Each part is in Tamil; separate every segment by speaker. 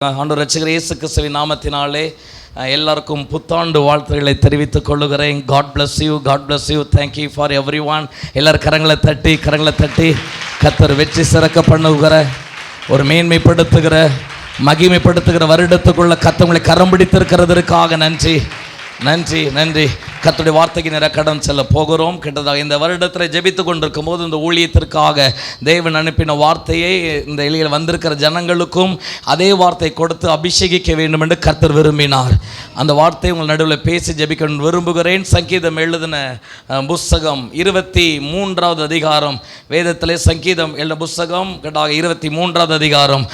Speaker 1: ஆண்டவர் ரட்சகர் இயேசு கிறிஸ்துவின் நாமத்தினாலே எல்லாருக்கும் புத்தாண்டு வாழ்த்துக்களை தெரிவித்துக் கொள்ளுகிறேன். God bless you, God bless you. Thank you for everyone. எல்லாரும் கரங்களை தட்டி கர்த்தர் வெற்றி சிறக்க பண்ணுகிற ஒரு மேன்மைப்படுத்துகிற மகிமைப்படுத்துகிற வருடத்துக்குள்ள கர்த்தர்களை கரம் பிடித்திருக்கிறதற்காக நன்றி நன்றி நன்றி. கர்த்தருடைய வார்த்தைக்கு நேர கடன் செல்ல போகிறோம். கிட்டத்தட்ட இந்த வருடத்தில் ஜெபித்து கொண்டிருக்கும் போது இந்த ஊழியத்திற்காக தேவன் அனுப்பின வார்த்தையை இந்த எளியில் வந்திருக்கிற ஜனங்களுக்கும் அதே வார்த்தை கொடுத்து அபிஷேகிக்க வேண்டும் என்று கர்த்தர் விரும்பினார். அந்த வார்த்தையை உங்கள் நடுவில் பேசி ஜெபிக்க விரும்புகிறேன். சங்கீதம் எழுதின புஸ்தகம் 23வது அதிகாரம், வேதத்திலே சங்கீதம் எழுதின புஸ்தகம் 23வது அதிகாரம்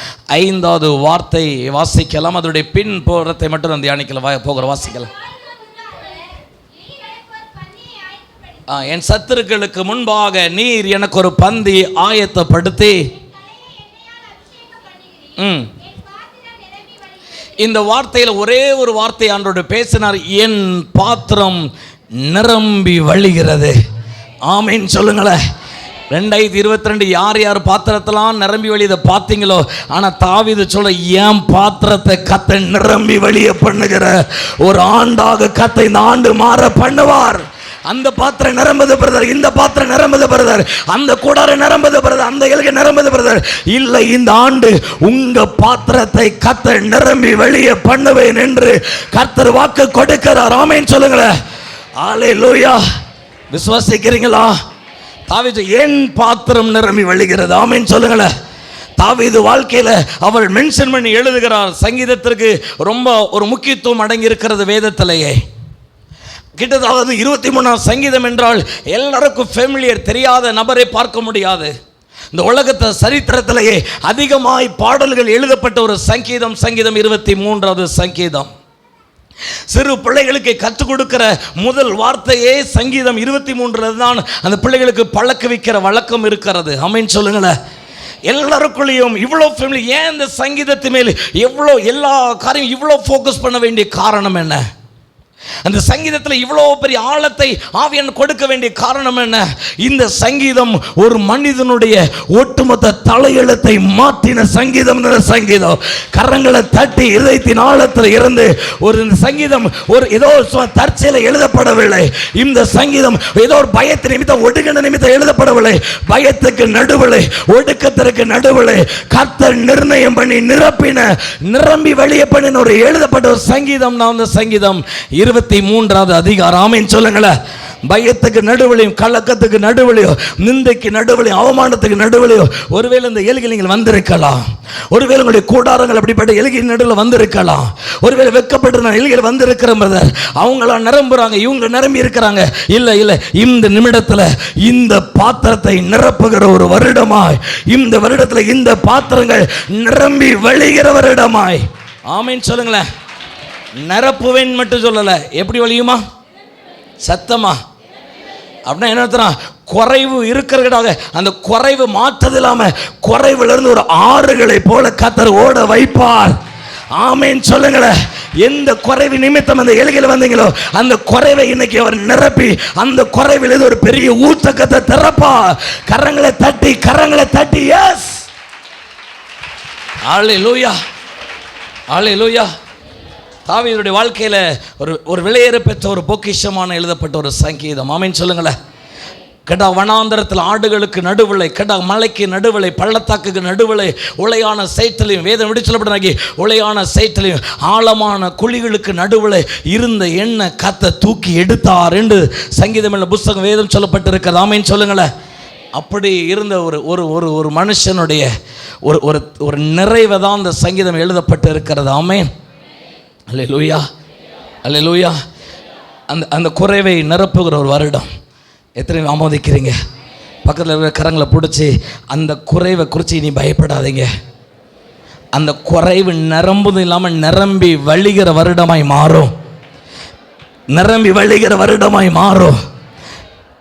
Speaker 1: 5வது வார்த்தை வாசிக்கலாம். அதனுடைய பின் போகிறதை மட்டும் நான் தியானிக்கலாம். போகிற வாசிக்கலாம். என் சத்துருக்களுக்கு முன்பாக நீர் எனக்கு ஒரு பந்தி ஆயத்தப்படுத்தி. இந்த வார்த்தையில் ஒரே ஒரு வார்த்தை ஆண்டவரோடு பேசினார். என் பாத்திரம் நிரம்பி வழிகிறது. ஆமீன் சொல்லுங்களேன். 2022 யார் யார் பாத்திரத்தெல்லாம் நிரம்பி வழியதை பார்த்தீங்களோ, ஆனால் தாவீது சொல்ல என் பாத்திரத்தை கத்தை நிரம்பி வழிய பண்ணுகிற ஒரு ஆண்டாக கத்தை இந்த ஆண்டு மாற பண்ணுவார். அந்த பாத்திரம் நிரம்புது பிரதர், இந்த பாத்திரம் நிரம்புது பிரதர், அந்த கூடாரம் நிரம்புது பிரதர், அந்த எல்கை நிரம்புது பிரதர். இல்லை, இந்த ஆண்டு உங்க பாத்திரத்தை கர்த்தர் நிரம்பி வெளியே பண்ணுவேன் என்று கர்த்தர் வாக்கு கொடுக்கிறார். ஆமென் சொல்லுங்களேன். அல்லேலூயா. விசுவாசிக்கிறீங்களா? தாவீது என் பாத்திரம் நிரம்பி வழிகிறது. ஆமென் சொல்லுங்களேன். தாவீது வாழ்க்கையில அவள் மென்ஷன் பண்ணி எழுதுகிறார். சங்கீதத்திற்கு ரொம்ப ஒரு முக்கியத்துவம் அடங்கி இருக்கிறது வேதத்திலேயே. கிட்டத்தட்ட 23ஆம் சங்கீதம் என்றால் எல்லாருக்கும் ஃபேமிலியர், தெரியாத நபரை பார்க்க முடியாது. இந்த உலகத்தை சரித்திரத்திலேயே அதிகமாய் பாடல்கள் எழுதப்பட்ட ஒரு சங்கீதம் 23வது சங்கீதம். சிறு பிள்ளைகளுக்கு கற்றுக் கொடுக்கிற முதல் வார்த்தையே சங்கீதம் 23 தான் அந்த பிள்ளைகளுக்கு பழக்க வைக்கிற வழக்கம் இருக்கிறது. ஆமென் சொல்லுங்களேன். எல்லாருக்குள்ளேயும் இவ்வளோ ஃபேமிலி. ஏன் இந்த சங்கீதத்து மேல் எவ்வளோ எல்லா காரியம் இவ்வளோ ஃபோக்கஸ் பண்ண வேண்டிய காரணம் என்ன? அந்த சங்கீதத்தில் இவ்வளோ பெரிய ஆழத்தை ஆவியான் கொடுக்க வேண்டிய காரணம் என்ன? இந்த சங்கீதம் ஒரு மனிதனுடைய ஒட்டுமொத்த தலையெழுத்தை மாற்றின சங்கீதம். சங்கீதம் கரங்களை தட்டி இதயத்தின் ஆழத்தில் இருந்து ஒரு சங்கீதம் ஒரு ஏதோ தற்செயல எழுதப்படவில்லை. இந்த சங்கீதம் ஏதோ ஒரு பயத்து நிமித்தம் ஒடுங்கின நிமித்தம் எழுதப்படவில்லை. பயத்துக்கு நடுவில், ஒடுக்கத்திற்கு நடுவில் கர்த்தர் நிர்ணயம் பண்ணி நிரம்பி வெளியே பண்ணின ஒரு எழுதப்பட்ட ஒரு சங்கீதம் தான் அந்த சங்கீதம் 23வது அதிகாரம். ஆமென் சொல்லுங்களேன். பயத்துக்கு நடுவிலையும், கலக்கத்துக்கு நடுவிலையும், நிந்தைக்கு நடுவிலையும், அவமானத்துக்கு நடுவிலையும் ஒருவேளை இந்த எல்கை நீங்கள் வந்திருக்கலாம். ஒருவேளை உங்களுடைய கூடாரங்கள் அப்படிப்பட்ட எல்கையின் நடுவில் வந்திருக்கலாம். ஒருவேளை வெட்கப்பட்டு எல்கையில் வந்திருக்கிறோம். அவங்களா நிரம்புறாங்க, இவங்க நிரம்பி இருக்கிறாங்க. இல்லை இல்லை, இந்த நிமிடத்தில் இந்த பாத்திரத்தை நிரப்புகிற ஒரு வருடமாய், இந்த வருடத்தில் இந்த பாத்திரங்கள் நிரம்பி வழிகிற வருடமாய். ஆமென் சொல்லுங்களேன். நிரப்புவேன் மட்டும் சொல்லல, எப்படி வழியுமா? சத்தமா. அப்படின்னா என்ன அர்த்தம்? குறைவு இருக்கிறதாக அந்த குறைவு மாற்றது இல்லாம குறைவிலிருந்து ஒரு ஆறுகளை போல கர்த்தர் ஓட வைப்பார். ஆமென் சொல்லுங்களேன். எந்த குறைவு நிமித்தம் அந்த எல்கையில் வந்தீங்களோ அந்த குறைவை இன்னைக்கு அவர் நிரப்பி அந்த குறைவில் ஒரு பெரிய ஊத்தக்கத்தை திறப்பா. கரங்களை தட்டி எஸ். அல்லேலூயா, அல்லேலூயா. தாவீதுடைய வாழ்க்கையில் ஒரு விலையேற பெற்ற ஒரு பொக்கிஷமான எழுதப்பட்ட ஒரு சங்கீதம். ஆமென் சொல்லுங்களேன். கெடா வனாந்தரத்தில் ஆடுகளுக்கு நடுவில், கெடா மலைக்கு நடுவில், பள்ளத்தாக்குக்கு நடுவில், உளையான சேற்றிலையும், வேதம் விட்டு சொல்லப்பட்டாக்கி உளையான சேற்றிலையும் ஆழமான குழிகளுக்கு நடுவில் இருந்த எண்ணெய் கர்த்தர் தூக்கி எடுத்தார் என்று சங்கீதம் என்ற புஸ்தகம் வேதம் சொல்லப்பட்டிருக்கிறது. ஆமென் சொல்லுங்களேன். அப்படி இருந்த ஒரு மனுஷனுடைய ஒரு நிறைவை தான் இந்த சங்கீதம் எழுதப்பட்டு இருக்கிறது. ஆமென். அல்லேலூயா, அல்லேலூயா. அந்த குறைவை நிரப்புகிற ஒரு வருடம். எத்தனை ஆமோதிக்கிறீங்க? பக்கத்தில் இருக்கிற கரங்களை பிடிச்சி அந்த குறைவை குறித்து நீ பயப்படாதீங்க. அந்த குறைவு நிரம்புது இல்லாமல் நிரம்பி வழிகிற வருடமாய் மாறும். நிரம்பி வழிகிற வருடமாய் மாறும்.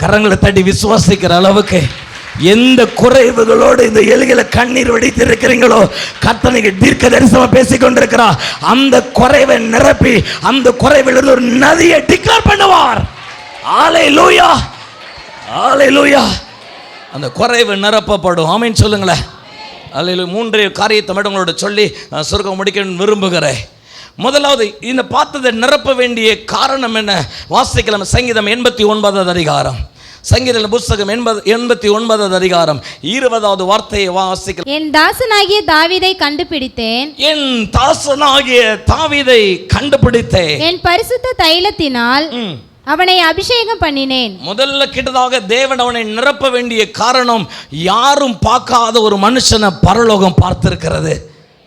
Speaker 1: கரங்களை தட்டி விசுவாசிக்கிற அளவுக்கு எந்த குறைவுகளோடு இந்த எல்கையில கண்ணீர் வடித்திருக்கிறீங்களோ கர்த்தனுக்கு தீர்க்க தரிசனமா பேசிக் கொண்டிருக்கிறார். அந்த குறைவை நிரப்பி அந்த குறைவில் ஒரு நதியை டிக்ளேர் பண்ணுவார். அல்லேலூயா, அல்லேலூயா. அந்த குறைவு நிரப்பப்படும். ஆமென் சொல்லுங்களேன். அல்லேலூயா. 3 காரியத்தை மட்டும் உங்களோட சொல்லி சுருக்கம் முடிக்க விரும்புகிறேன். முதலாவது, இந்த பாத்திரத்தை நிரப்ப வேண்டிய காரணம் என்ன? வாசிக்கலாம். சங்கீதம் 89வது அதிகாரம், சங்கீத புஸ்தகம் 89வது அதிகாரம் 20வது வார்த்தையை வாசிக்கலாம்.
Speaker 2: என் தாசனாகிய தாவீதை கண்டுபிடித்தேன்,
Speaker 1: என் தாசனாகிய தாவீதை கண்டுபிடித்தேன்,
Speaker 2: என் பரிசுத்த தைலத்தினால் அவனை அபிஷேகம் பண்ணினேன்.
Speaker 1: முதல்ல கிட்டதாக தேவன் அவனை நிரப்ப வேண்டிய காரணம், யாரும் பார்க்காத ஒரு மனுஷனை பரலோகம் பார்த்திருக்கிறது.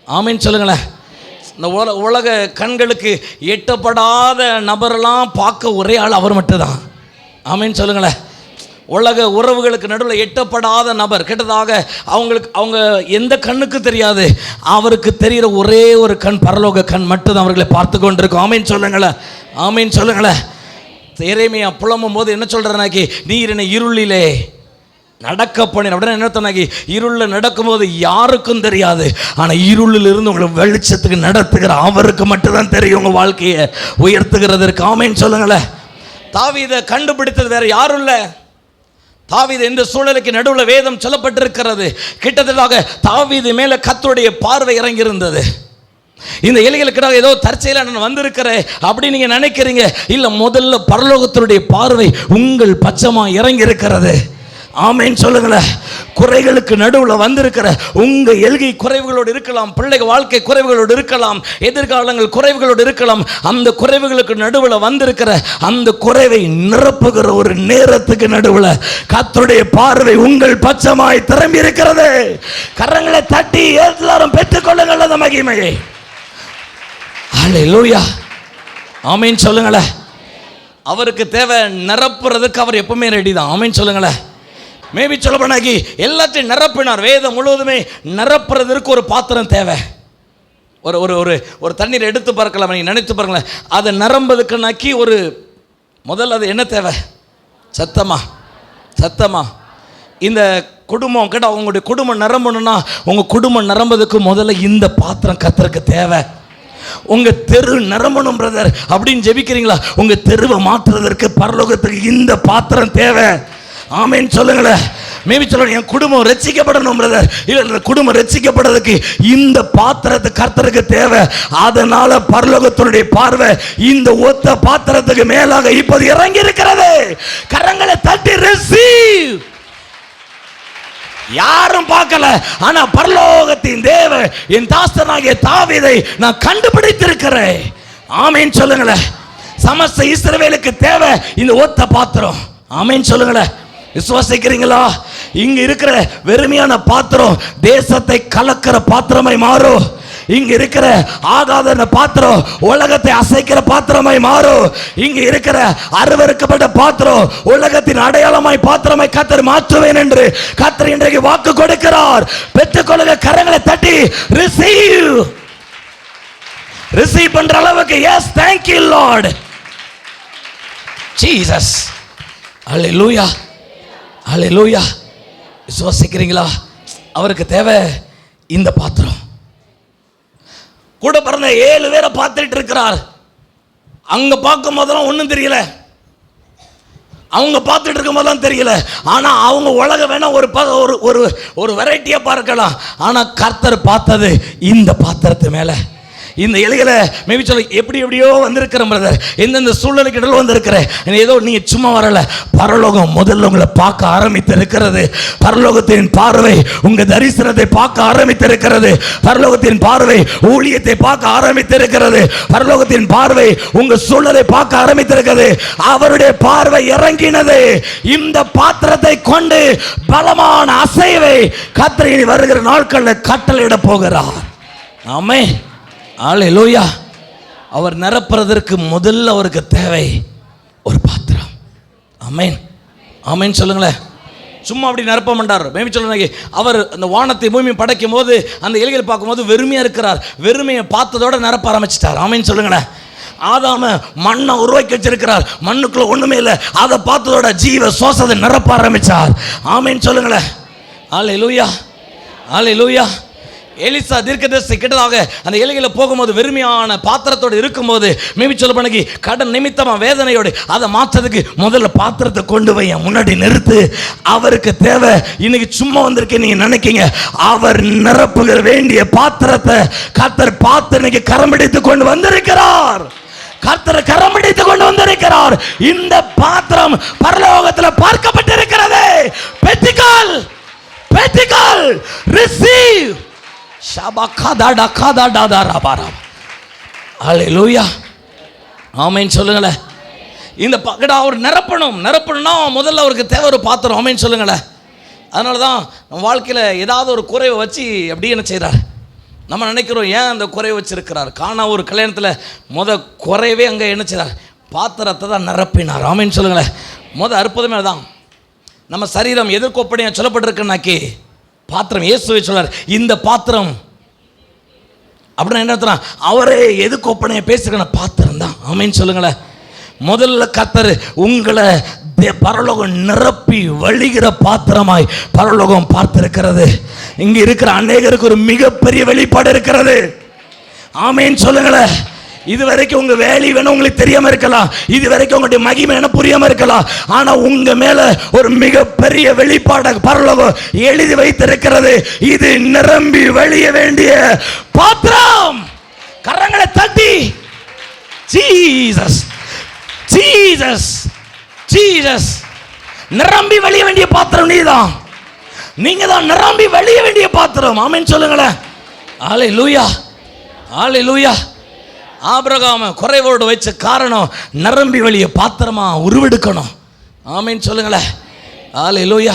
Speaker 1: ஆமீன் சொல்லுங்களேன். இந்த உலக கண்களுக்கு எட்டப்படாத நபரெல்லாம் பார்க்க ஒரே ஆள் அவர் மட்டும்தான். ஆமீன் சொல்லுங்களேன். உலக உறவுகளுக்கு நடுவில் எட்டப்படாத நபர், கிட்டதாக அவங்க எந்த கண்ணுக்கு தெரியாது, அவருக்கு தெரிகிற ஒரே ஒரு கண், பரலோக கண் மட்டும்தான் அவர்களை பார்த்து கொண்டிருக்கும். ஆமீன் சொல்லுங்களேன். ஆமீன் சொல்லுங்களேன். எரேமியா புலம்பும் போது என்ன சொல்கிறானாக்கி, நீர் என்னை இருளிலே நடக்க பண்ணி அப்படின்னா என்ன சொன்னாக்கி, இருளில் நடக்கும்போது யாருக்கும் தெரியாது, ஆனால் இருளில் இருந்து உங்களை வெளிச்சத்துக்கு நடத்துகிற அவருக்கு மட்டும்தான் தெரியும் உங்கள் வாழ்க்கையை உயர்த்துகிறதற்கு. ஆமீன் சொல்லுங்களேன். தாவீதை கண்டுபிடித்தது வேற யாரும் இல்லை. தாவீது இந்த சூழலுக்கு நடுவில் வேதம் சொல்லப்பட்டிருக்கிறது. கிட்டத்தட்ட தாவீது மேலே கர்த்தருடைய பார்வை இறங்கியிருந்தது. இந்த எலிகளுக்கிட்ட ஏதோ தற்செயல நான் வந்திருக்கிறேன் அப்படி நீங்க நினைக்கிறீங்க. இல்லை, முதல்ல பரலோகத்தினுடைய பார்வை உங்கள் பட்சமா இறங்கி இருக்கிறது. ஆமேன் சொல்லுங்களேன். குறைகளுக்கு நடுவில் வந்திருக்கிற உங்க எல்கை குறைவுகளோடு இருக்கலாம், பிள்ளைகள் வாழ்க்கை குறைவுகளோடு இருக்கலாம், எதிர்காலங்கள் குறைவுகளோடு இருக்கலாம். அந்த குறைவுகளுக்கு நடுவில் வந்திருக்கிற அந்த குறைவை நிரப்புகிற ஒரு நேரத்துக்கு நடுவில் கர்த்தருடைய பார்வை உங்கள் பட்சமாய் திரும்பி இருக்கிறது. கரங்களை தட்டி எல்லாரும் பெற்றுக்கொள்ளுங்கள் அந்த மகிமையை. அல்லேலூயா. ஆமீன் சொல்லுங்களேன். அவருக்கு தேவை நிரப்புறதுக்கு அவர் எப்பவுமே ரெடி தான். ஆமீன் சொல்லுங்களேன். மேபி சொல்ல போனாக்கி எல்லாத்தையும் நிரப்பினார். வேதம் முழுவதுமே நிரப்புறதற்கு ஒரு பாத்திரம் தேவை. ஒரு ஒரு ஒரு ஒரு தண்ணீர் எடுத்து பார்க்கலாம், நீங்கள் நினைத்து பாருங்களேன். அதை நிரம்பதுக்குனாக்கி ஒரு முதல்ல அது என்ன தேவை? சத்தமா. இந்த குடும்பம் கிட்ட உங்களுடைய குடும்பம் நிரம்பணும்னா, உங்கள் குடும்பம் நிரம்பதுக்கு முதல்ல இந்த பாத்திரம் கர்த்தருக்கு தேவை. உங்க தெரு நிரம்பணும் பிரதர் அப்படின்னு ஜெபிக்கிறீங்களா? உங்க தெருவை மாற்றுவதற்கு பரலோகத்துக்கு இந்த பாத்திரம் தேவை. ஆமேன் சொல்லுங்களேன். மேபி சொல்லுங்க, என் குடும்பம் ரட்சிக்கப்படணும் பிரதர். இல்லை, குடும்பம் ரட்சிக்கப்படுறதுக்கு இந்த பாத்திரத்தை கர்த்தருக்கு தேவை. அதனால பரலோகத்தினுடைய பார்வை இந்த ஒத்த பாத்திரத்துக்கு மேலாக இப்போது இறங்கி இருக்கிறது. கரங்களை தட்டி ரிசீவ். யாரும் பார்க்கல, ஆனா பரலோகத்தின் தேவன் என் தாசனாகிய தாவீதை நான் கண்டுபிடித்திருக்கிறேன். ஆமேன் சொல்லுங்களேன். சமஸ்த இஸ்ரவேலுக்கு தேவை இந்த ஒத்த பாத்திரம். ஆமேன் சொல்லுங்களேன். விசுவாசிக்கிறீங்களா? இங்க இருக்கிற வெறுமையான பாத்திரம் தேசத்தை கலக்கிற பாத்திரமாய் மாறும். இங்க இருக்கிற ஆகாத பாத்திரம் உலகத்தை அசைக்கிற பாத்திரமாய் மாறும். இங்க இருக்கிற அருவருக்கப்பட்ட பாத்திரம் உலகத்தின் அடையாளமாய் பாத்திரமாய் கர்த்தர் மாற்றுவேன் என்று கர்த்தர் இன்றைக்கு வாக்கு கொடுக்கிறார். பெற்றுக்கொள்ளுங்க. கரங்களை தட்டி ரிசீவ் பண்ற அளவுக்கு. Yes, thank you Lord Jesus. அல்லேலூயா, அல்லேலூயா. விசுவாசிக்கிறீங்களா? அவருக்கு தேவை இந்த பாத்திரம். கூட பிறந்த 7 பேரை பார்த்துட்டு இருக்கிறார். அங்க பார்க்கும் போதெல்லாம் ஒன்றும் தெரியல, அவங்க பார்த்துட்டு இருக்கும் போதெல்லாம் தெரியல. ஆனா அவங்க உலக வேணா ஒரு வெரைட்டியா பார்க்கலாம். ஆனா கர்த்தர் பார்த்தது இந்த பாத்திரத்து மேல. இந்த எலிகளை மேபி சொல்ல எப்படியோ வந்திருக்கிற பிரதர், எந்தெந்த சூழ்நிலைக்கு இடையில் வந்திருக்கிற, ஏதோ நீங்க சும்மா வரல. பரலோகம் முதல்ல உங்களை பார்க்க ஆரம்பித்து இருக்கிறது. பரலோகத்தின் பார்வை உங்க தரிசனத்தை பார்க்க ஆரம்பித்து இருக்கிறது. பரலோகத்தின் பார்வை ஊழியத்தை பார்க்க ஆரம்பித்து இருக்கிறது. பரலோகத்தின் பார்வை உங்க சூழலை பார்க்க ஆரம்பித்திருக்கிறது. அவருடைய பார்வை இறங்கினது. இந்த பாத்திரத்தை கொண்டு பலமான அசைவை கர்த்தர் வருகிற நாட்களில் கட்டளையிட போகிறார். ஆமென். அல்லேலூயா. அவர் நிரப்புறதற்கு முதல்ல அவருக்கு தேவை ஒரு பாத்திரம். ஆமென், ஆமென் சொல்லுங்களேன். சும்மா அப்படி நிரப்ப மாட்டார். மேபி சொல்லுங்க, அவர் அந்த வானத்தை பூமி படைக்கும் போது அந்த எலிகள் பார்க்கும்போது வெறுமையா இருக்கிறார். வெறுமையை பார்த்ததோட நிரப்ப ஆரம்பிச்சிட்டார். ஆமென் சொல்லுங்களேன். ஆதாம மண்ணை உருவாக்கி வச்சிருக்கிறார், மண்ணுக்குள்ள ஒண்ணுமே இல்லை. அதை பார்த்ததோட ஜீவ சுவாசத்தை நிரப்ப ஆரம்பிச்சார். ஆமென் சொல்லுங்களேன். அல்லேலூயா, அல்லேலூயா. எலிசா தீர்க்கதரிசி கிட்டதாக அந்த எலிகளை போகும்போது வெறுமையான பாத்திரத்தோடு இருக்கும்போது மேபி சொல்ல பண்ணி கடன் நிமித்தமா வேதனையோடு அதை மாற்றதுக்கு முதல்ல பாத்திரத்தை கொண்டு போய் என் முன்னாடி நிறுத்து. அவருக்கு தேவை இன்னைக்கு சும்மா வந்திருக்கேன் நீங்க நினைக்கீங்க, அவர் நிரப்புகிற வேண்டிய பாத்திரத்தை கர்த்தர் பார்த்து இன்னைக்கு கரம்பிடித்து கொண்டு வந்திருக்கிறார். கர்த்தர் கரம்பிடித்து கொண்டு வந்திருக்கிறார். இந்த பாத்திரம் பரலோகத்தில் பார்க்கப்பட்டிருக்கிறது. பெட்டிக்கால் பெட்டிக்கால் ரிசீவ். ஹல்லேலூயா, ஆமென் சொல்லுங்களேன். இந்த பக்கடா அவர் நிரப்பணும்னா முதல்ல அவருக்கு தேவை ஒரு பாத்திரம். ஆமென் சொல்லுங்களேன். அதனால தான் நம்ம வாழ்க்கையில் ஏதாவது ஒரு குறைவை வச்சு அப்படி என்ன செய்கிறார், நம்ம நினைக்கிறோம் ஏன் அந்த குறைவை வச்சிருக்கிறார். காணா ஒரு கல்யாணத்தில் குறைவே அங்கே என்ன செய்கிறார், பாத்திரத்தை தான் நிரப்பினார். ஆமென் சொல்லுங்களேன். அற்புதமே தான். நம்ம சரீரம் எதிர்கொப்பனையாக சொல்லப்பட்டிருக்குன்னாக்கி பாத்திரம் இயேசுவை சொல்றார், இந்த பாத்திரம் அப்படின்னா என்ன அர்த்தம், அவரே எதிர்கொப்பனையை பேசுகிற பாத்திரம் தான். ஆமென் சொல்லுங்களேன். முதல்ல கர்த்தர் உங்களை பரலோகம் நிரப்பி வழிகிற பாத்திரமாய் பரலோகம் பார்த்திருக்கிறது. இங்க இருக்கிற அநேகருக்கு ஒரு மிகப்பெரிய வெளிப்பாடு இருக்கிறது. ஆமென் சொல்லுங்களேன். இதுவரைக்கும் உங்க வேலை வேணும் உங்களுக்கு தெரியாம இருக்கலாம், இதுவரைக்கும் உங்களுடைய மகிமை என்ன புரியாம இருக்கலாம், ஆனா உங்க மேல ஒரு மிகப்பெரிய வெளிப்பாடு பரலோகம் எழுதி வைத்திருக்கிறது. இது நிரம்பி வழிய வேண்டிய பாத்திரம். கரங்களை தட்டி ஜீசஸ் ஜீசஸ் ஜீசஸ். நிரம்பி வழிய வேண்டிய பாத்திரம் நீதான், நீங்க தான் நிரம்பி வழிய வேண்டிய பாத்திரம். ஆமென் சொல்லுங்களேன். ஹல்லேலூயா ஹல்லேலூயா. ஆபிரகாம் குறைவோடு வச்ச காரணம் நிரம்பி வழிய பாத்திரமா உருவெடுக்கணும். ஆமென் சொல்லுங்களேன். ஹல்லேலூயா.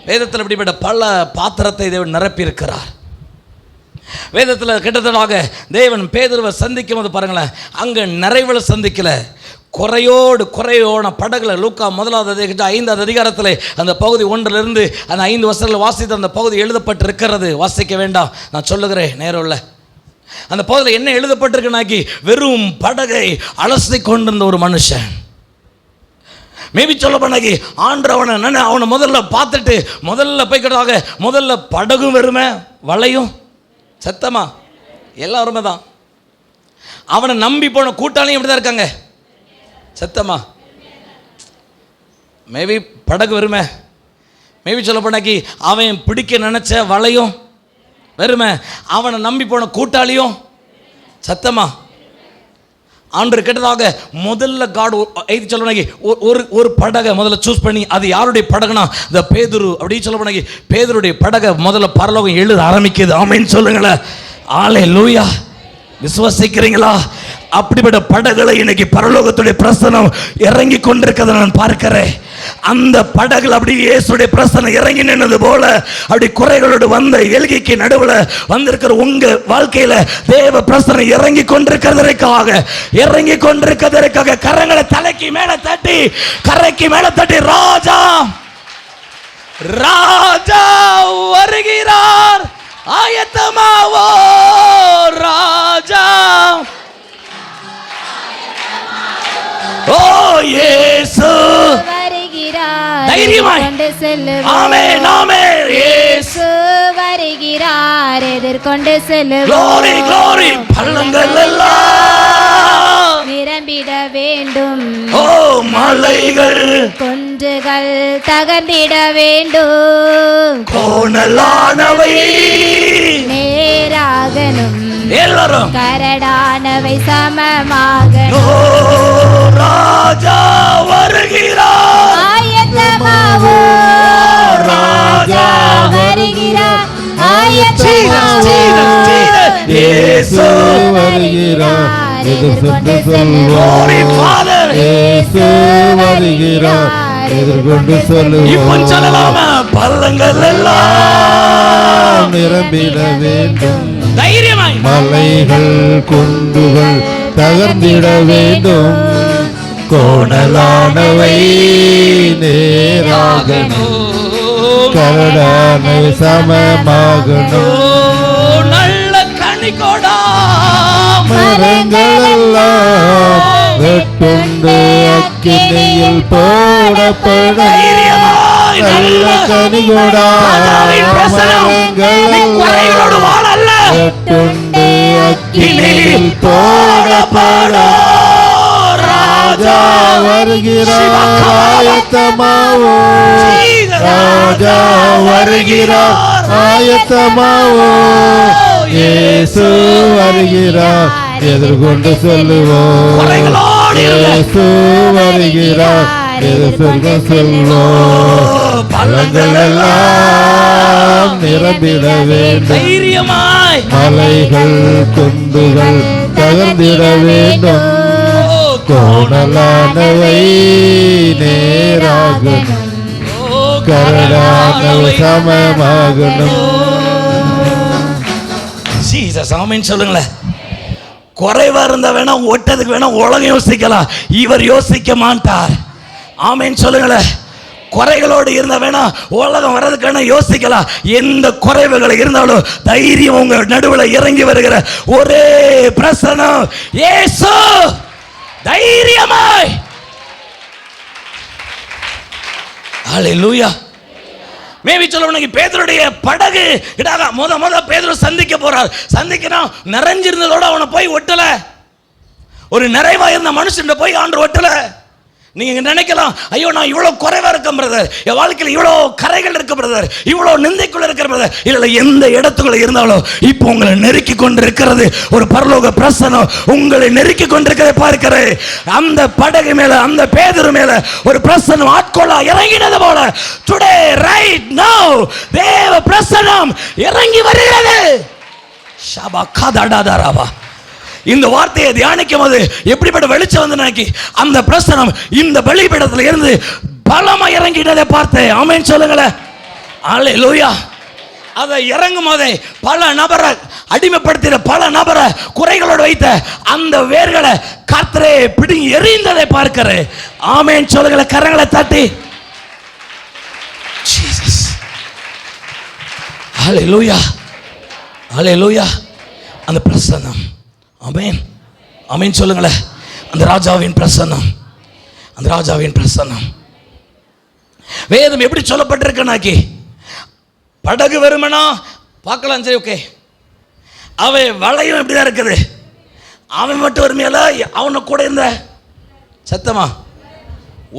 Speaker 1: வேதத்தில் இப்படிப்பட்ட பல பாத்திரத்தை தேவன் நிரப்பி இருக்கிறார். வேதத்தில் கிட்டத்தட்ட தேவன் பேதுருவை சந்திக்கும் போது பாருங்களேன், அங்கே நிறைவில் சந்திக்கல, குறையோட படகுல. லூக்கா 1 அதிகாரத்தில் அந்த பகுதி 1 அந்த 5 வசனங்கள் வாசித்து அந்த பகுதி எழுதப்பட்டிருக்கிறது. வாசிக்க வேண்டாம், நான் சொல்லுகிறேன் நேரம் இல்லை. அந்த பகுதியில் என்ன எழுதப்பட்டிருக்குனாக்கி வெறும் படகை அலசி கொண்டிருந்த ஒரு மனுஷன். மேபி சொல்ல பண்ணாக்கி ஆண்டவனை அவனை முதல்ல பார்த்துட்டு முதல்ல போய்க்கிறதாக முதல்ல படகும் வெறுமை, வலையும் சத்தமா எல்லாருமே தான். அவனை நம்பி போன கூட்டாளியும் இப்படி தான் இருக்காங்க சத்தமா. மேபி படகு வெறுமை, மேபி சொல்ல பண்ணாக்கி அவன் பிடிக்க நினைச்ச வலையும் வெறுமை, அவனை நம்பி போன கூட்டாளியும் சத்தமா. ஆண்டு கேட்டதாக முதல்ல காடு எழுதி சொல்லி ஒரு படகை முதல்ல சூஸ் பண்ணி, அது யாருடைய படகுனா இந்த பேதுரு அப்படின்னு சொல்ல பண்ணி பேதுருடைய படகை முதல்ல பரலோகம் எழுத ஆரம்பிக்குது. ஆமென் சொல்லுங்களேன். ஹல்லேலூயா. விசுவாசிக்கிறீங்களா? அப்படிப்பட்ட படகுகளை இன்னைக்கு பரலோகத்துடைய பிரசனம் இறங்கி கொண்டிருக்கிறத நான் பார்க்கிறேன். அந்த படகுல அப்படி இயேசுடைய பிரசனம் இறங்கி நின்னது போல அப்படி குறைகளோடு வந்த எல்கைக்கு நடுவில் வந்திருக்கிற உங்க வாழ்க்கையில தேவ பிரசனம் இறங்கி கொண்டிருக்கிறதற்காக கரங்களை தலைக்கு மேல தட்டி கரைக்கு மேல தட்டி ராஜா ராஜா வருகிறார், ஆயத்தமாவோ ராஜா. ஓ இயேசு வருகிறார், தைரியமாய் கொண்டு செல்லுவோம். ஆமென் ஆமென். இயேசு வருகிறார், எதிர்கொண்டு செல்லுவோம். glory glory. பள்ளங்கள் எல்லாம் நிரம்பிட வேண்டும். ஓ மலைகள் குன்றுகள் தகர்ந்திட வேண்டும். கோணலானவை நேராகணும், எல்லாரும் கரடானவை சமமாகணும். ராஜா வருகிறார், ஆயத்தமாவோ ராஜா வருகிறார், ஆயத்தமாவோ இயேசு வருகிறார், எதிர்கொண்டு செல்லுவோம். இயேசு வருகிறார், எதிர்கொண்டு செல்லுவோம். இப்போ சொல்லலாமா? பள்ளங்கள் எல்லாம் நிரம்பிட வேண்டும், தைரியமாய் மலைகள் குன்றுகள் தகர்ந்திட வேண்டும். கோணலானவை நேராகணும், கரடானவை சமமாகணும். நல்ல கனிகொடா மரங்கள் எல்லாம் வெட்டுண்டு அக்கினியில் போடப்படும். நல்ல கனிகொடா மரங்கள் எல்லாம்
Speaker 3: கட்டுண்டு அக்கினியில் போடப்படும் ராஜா வருகிறார் ஆயத்தமாவோ ராஜா வருகிறார் ஆயத்தமாவோ இயேசு வருகிறார் எதிர்கொண்டு சொல்லுவோம் இயேசு வருகிறார் எதிர்கொண்டு சொல்லுவோம் பழங்கள் எல்லாம் நிரம்பிட வேண்டும்
Speaker 1: தைரியமாய்
Speaker 3: மலைகள் குன்றுகள் தகர்ந்திட வேண்டும் கோணலானவை நேராகணும் கரடானவை சமமாகணும்.
Speaker 1: ஜீசஸ் ஆமென் சொல்லுங்களேன். குறைவா இருந்தா வேணா ஒட்டதுக்கு வேணா உலகம் யோசிக்கலாம், இவர் யோசிக்க மாட்டார். ஆமென் சொல்லுங்களேன். குறைகளோடு இருந்தா வேணா உலகம் வர்றதுக்கான யோசிக்கலாம். எந்த குறைவுகள் இருந்தாலும் தைரியம் உங்க நடுவில் இறங்கி வருகிற ஒரே பிரசனம் இயேசு. தைரியமாய் ஹல்லேலூயா. மேபி சொல்லுங்க, பேதுருடைய படகு முத பேதுரு சந்திக்க போறார். சந்திக்கணும் நிறைஞ்சிருந்ததோட அவனை போய் ஒட்டல. ஒரு நிறைவா இருந்த மனுஷன் போய் ஆண்டு ஒட்டல. நீங்க நினைக்கலாம், ஐயோ நான் இவ்வளவு குறைவா இருக்கேன் பிரதர், என் வாழ்க்கையில் இவ்வளவு கரைகள் இருக்கு பிரதர், இவ்வளவு நிந்தைக்குள்ள இருக்கிற பிரதர். இல்ல, எந்த இடத்துக்குள்ள இருந்தாலும் இப்போ உங்களை நெருக்கி கொண்டிருக்கிறது ஒரு பரலோக பிரசனம். உங்களை நெருக்கி கொண்டிருக்கிறதை பார்க்கிறேன். அந்த படகு மேல, அந்த பேதுரு மேல ஒரு பிரசனம் ஆட்கொள்ள இறங்கினது போல டுடே ரைட் நவ தேவ பிரசனம் இறங்கி வருகிறது. ஷபா கதடாதாராவா. இந்த வார்த்தையை தியானிக்கும் போது எப்படிப்பட்ட வெளிச்சம் வந்து நினைக்கி அந்த பிரசனம் இந்த பலிபீடத்தில் இருந்து பலமா இறங்கிட்டதை பார்த்தேன். ஆமென் சொல்லுங்களேன். அல்லேலூயா. அதை இறங்கும் போதே பல நபரை அடிமைப்படுத்தின, பல நபரை குறைகளோடு வைத்த அந்த வேர்களை கர்த்தரே பிடிங்கி எறிந்ததை பார்க்கிறேன். ஆமென் சொல்லுங்களேன். கரங்களை தட்டி ஜீசஸ். அல்லேலூயா, அல்லேலூயா. அந்த பிரசன்னம், ஆமென் ஆமென் சொல்லுங்களேன். அந்த ராஜாவின் பிரசன்னம், அந்த ராஜாவின் பிரசன்னம். வேதம் எப்படி சொல்லப்பட்டிருக்குனாக்கி, படகு வருமனா பார்க்கலாம், சரி ஓகே. அவன் வளையும் எப்படிதான் இருக்குது, அவன் மட்டும் வருமையில அவனை கூட இருந்த சத்தமா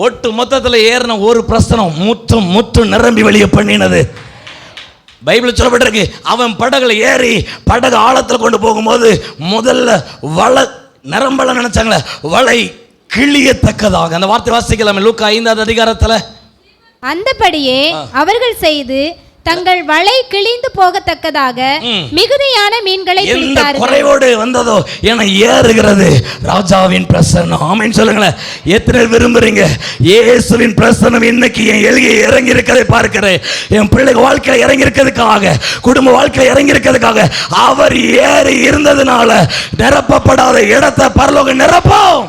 Speaker 1: ஒட்டு மொத்தத்தில் ஏறின ஒரு பிரசனம் முற்றும் முற்றும் நிரம்பி வெளியே பண்ணினது. பைபிள் சொல்லப்பட்டிருக்கு, அவன் படகுல ஏறி படகு ஆழத்தில் கொண்டு போகும்போது முதல்ல வலை நிரம்பல நினைச்சாங்களே, வலை கிழியத்தக்கதாக. அந்த வார்த்தை வாசிக்கலாமே லூக்கா 5வது அதிகாரத்தில்.
Speaker 2: அந்தபடியே அவர்கள் செய்து தங்கள் வலை கிழிந்து போகத்தக்கதாக மிகுதியான மீன்களை பிடித்தார்கள்.
Speaker 1: குறைவோடு வந்ததோ என ஏறுகிறது ராஜாவின் பிரசன்னம். ஆமென் சொல்லுங்களேன். எத்தனை விரும்புறீங்க இயேசுவின் பிரசன்னம் இன்னைக்கு என் எல்கையை இறங்கி இருக்கிறதை பார்க்கிறேன். என் பிள்ளைங்க வாழ்க்கையில் இறங்கி இருக்கிறதுக்காக, குடும்ப வாழ்க்கையில் இறங்கி இருக்கிறதுக்காக அவர் ஏறி இருந்ததுனால நிரப்பப்படாத இடத்தை பரலோகம் நிரப்போம்.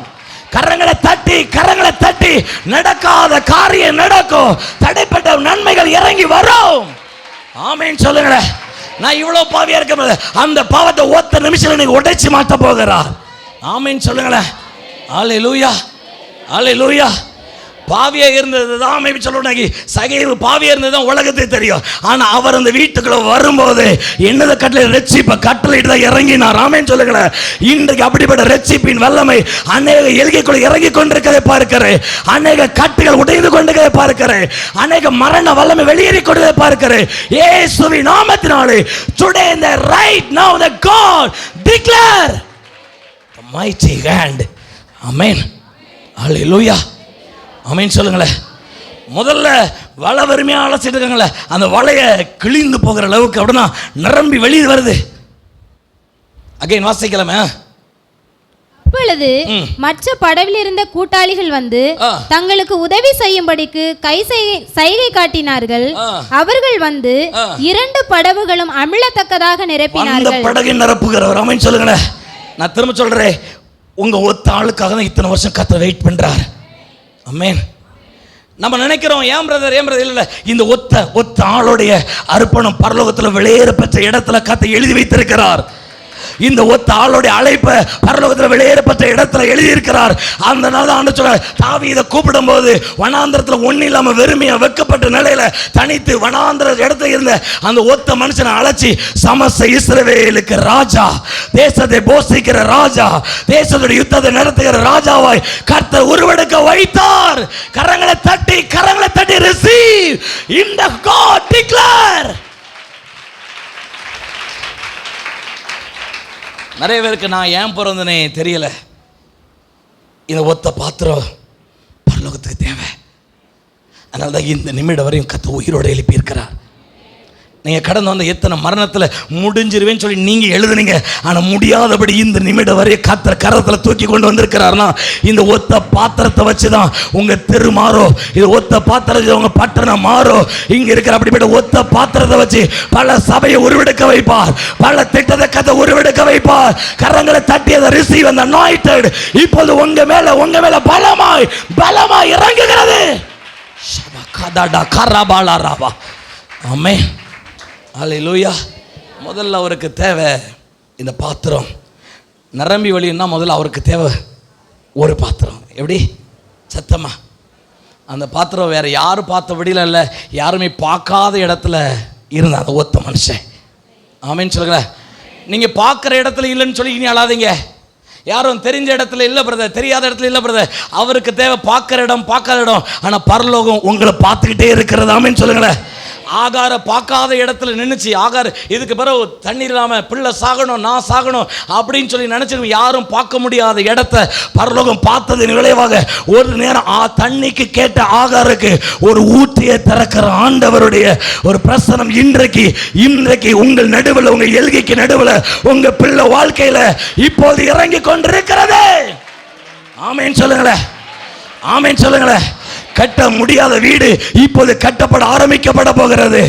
Speaker 1: கரங்களை தட்டி, கரங்களை தட்டி. நடக்காத காரியம் நடக்கும், தடைப்பட்ட நன்மைகள் இறங்கி வரும். ஆமென் சொல்லுங்களேன். நான் இவ்வளவு பாவியா இருக்க, அந்த பாவத்தை ஒத்த நிமிஷம் நீங்க உடைச்சு மாட்ட போகிறார். ஆமென் சொல்லுங்களேன். அல்லேலூயா, அல்லேலூயா. பாவியா இருந்தது தான் மேபி சொல்லணும்னாக்கி, சகைவு பாவியா இருந்தது தான் உலகத்துக்கு தெரியும். ஆனா அவர் அந்த வீட்டுக்குள்ள வரும்போது என்னத கட்டளை ரட்சிப்பை கட்டளையிட்டு தான் இறங்கினார். ஆமென் சொல்லுங்களேன். இன்றைக்கு அப்படிப்பட்ட ரட்சிப்பின் வல்லமை அநேக எல்கைக்குள்ள இறங்கி கொண்டிருக்கிறதை பார்க்கிறேன். அநேக கட்டுகள் உடைந்து கொண்டிருக்கிறதை பார்க்கிறேன். அநேக மரண வல்லமை வெளியேறி கொண்டதை பார்க்கிறேன். இயேசுவின் நாமத்தினாலே today in the right now the God declare the mighty hand. ஆமென், அல்லேலூயா. ஆமென் சொல்லுங்களேன். முதல்ல வலை வறுமையாக அழைச்சிட்டு இருக்காங்களே, அந்த வலையை கிழிந்து போகிற அளவுக்கு அப்படின்னா நிரம்பி வெளியே வருது. அகைன் வாசிக்கலாமே.
Speaker 2: அப்பொழுது மற்ற படவில் இருந்த கூட்டாளிகள் வந்து தங்களுக்கு உதவி செய்யும்படிக்கு சைகை காட்டினார்கள். அவர்கள் வந்து 2 படகுகளும் அமிழத்தக்கதாக நிரப்பினார்கள்.
Speaker 1: அந்த படகை நிரப்புகிறவர். ஆமென் சொல்லுங்களேன். நான் திரும்ப சொல்றேன், உங்க ஒத்த ஆளுக்காக தான் இத்தனை வருஷம் கர்த்தர் வெயிட் பண்றார். ஆமென். நம்ம நினைக்கிறோம் ஏன் பிரதர் இல்லை, இந்த ஒத்த ஆளுடைய அர்ப்பணம் பரலோகத்தில் வெளியேற பெற்ற இடத்துல கர்த்தர் எழுதி வைத்திருக்கிறார். இந்த ஒத்த ஆளுடைய அழைப்பை பரலோகத்தில் வெளியேறப்பட்ட இடத்துல எழுதியிருக்கிறார். அந்த நாள் தான் சொல்ற தாவீதை கூப்பிடும் போது வனாந்திரத்தில் ஒன்னும் இல்லாம வெறுமையா வெக்கப்பட்ட நிலையில தனித்து வனாந்திர இடத்துல இருந்த அந்த ஒத்த மனுஷனை அழைச்சி சமஸ்த இஸ்ரவேலுக்கு ராஜா, தேசத்தை போஷிக்கிற ராஜா, தேசத்துடைய யுத்தத்தை நடத்துகிற ராஜாவாய் கர்த்தர் உருவெடுக்க வைத்தார். கரங்களை தட்டி receive in the God declare. நிறைய பேருக்கு நான் ஏன் பிறந்தனே தெரியல. இந்த ஒத்த பாத்திரம் பரலோகத்துக்கு தேவை. அதனால தான் இந்த நிமிடம் வரையும் கர்த்தர் உயிரோடு எழுப்பி இருக்கிறார். நீங்கள் கடந்து வந்த எத்தனை மரணத்தில் முடிஞ்சிருவேன்னு சொல்லி நீங்கள் எழுதுனீங்க, ஆனால் முடியாதபடி இந்த நிமிடம் வரையும் கர்த்தர் கரத்தில் தூக்கி கொண்டு வந்திருக்கிறார்னா இந்த ஒத்த பாத்திரத்தை வச்சு தான் உங்கள் தெரு மாறும், இது ஒத்த பாத்திரத்தை உங்கள் பட்டணம் மாறும். இங்கே இருக்கிற அப்படிப்பட்ட ஒத்த பாத்திரத்தை வச்சு பல சபையை உருவெடுக்க வைப்பார், பல திட்டத்தை கர்த்தர் உருவெடுக்க வைப்பார். கரங்களை தட்டியதை ரிசீவ் அந்த அனாயிண்டட் இப்போது உங்க மேல பலமாய் இறங்குகிறது. ஆமென். ஹல்லேலூயா. முதல்ல அவருக்கு தேவை இந்த பாத்திரம் நிரம்பி வழின்னா முதல்ல அவருக்கு தேவை ஒரு பாத்திரம். எப்படி சத்தமா அந்த பாத்திரம் வேற யாரும் பார்த்தபடியில் இல்லை, யாருமே பார்க்காத இடத்துல இருந்த அந்த ஒத்த மனுஷன். ஆமேன்னு சொல்லுங்களேன். நீங்கள் பார்க்குற இடத்துல இல்லைன்னு சொல்லி இனி அழாதீங்க. யாரும் தெரிஞ்ச இடத்துல இல்லை பிரதர், தெரியாத இடத்துல இல்லை பிரதர். அவருக்கு தேவை பார்க்குற இடம், பார்க்காத இடம். ஆனால் பரலோகம் உங்களை பார்த்துக்கிட்டே இருக்கிறது. ஆமேன்னு சொல்லுங்களேன். ஆகார பார்க்காத இடத்துல நின்றுச்சு. ஆகார் இதுக்கு பிறகு தண்ணீர் இல்லாமல் பிள்ளை சாகணும், நான் சாகணும் அப்படின்னு சொல்லி நினச்சிருக்கோம். யாரும் பார்க்க முடியாத இடத்த பரலோகம் பார்த்ததின் விளைவாக ஒரு நேரம் தண்ணிக்கு கேட்ட ஆகாருக்கு ஒரு ஊற்றியை திறக்கிற ஆண்டவருடைய ஒரு பிரசனம் இன்றைக்கு உங்கள் நடுவில், உங்கள் எல்கைக்கு நடுவில், உங்க பிள்ளை வாழ்க்கையில் இப்போது இறங்கி கொண்டிருக்கிறது. ஆமேன்னு சொல்லுங்களேன். ஆமேன்னு சொல்லுங்களேன். கட்ட முடியாத வீடு இப்போது கட்டப்பட ஆரம்பிக்கப்பட போகிறது.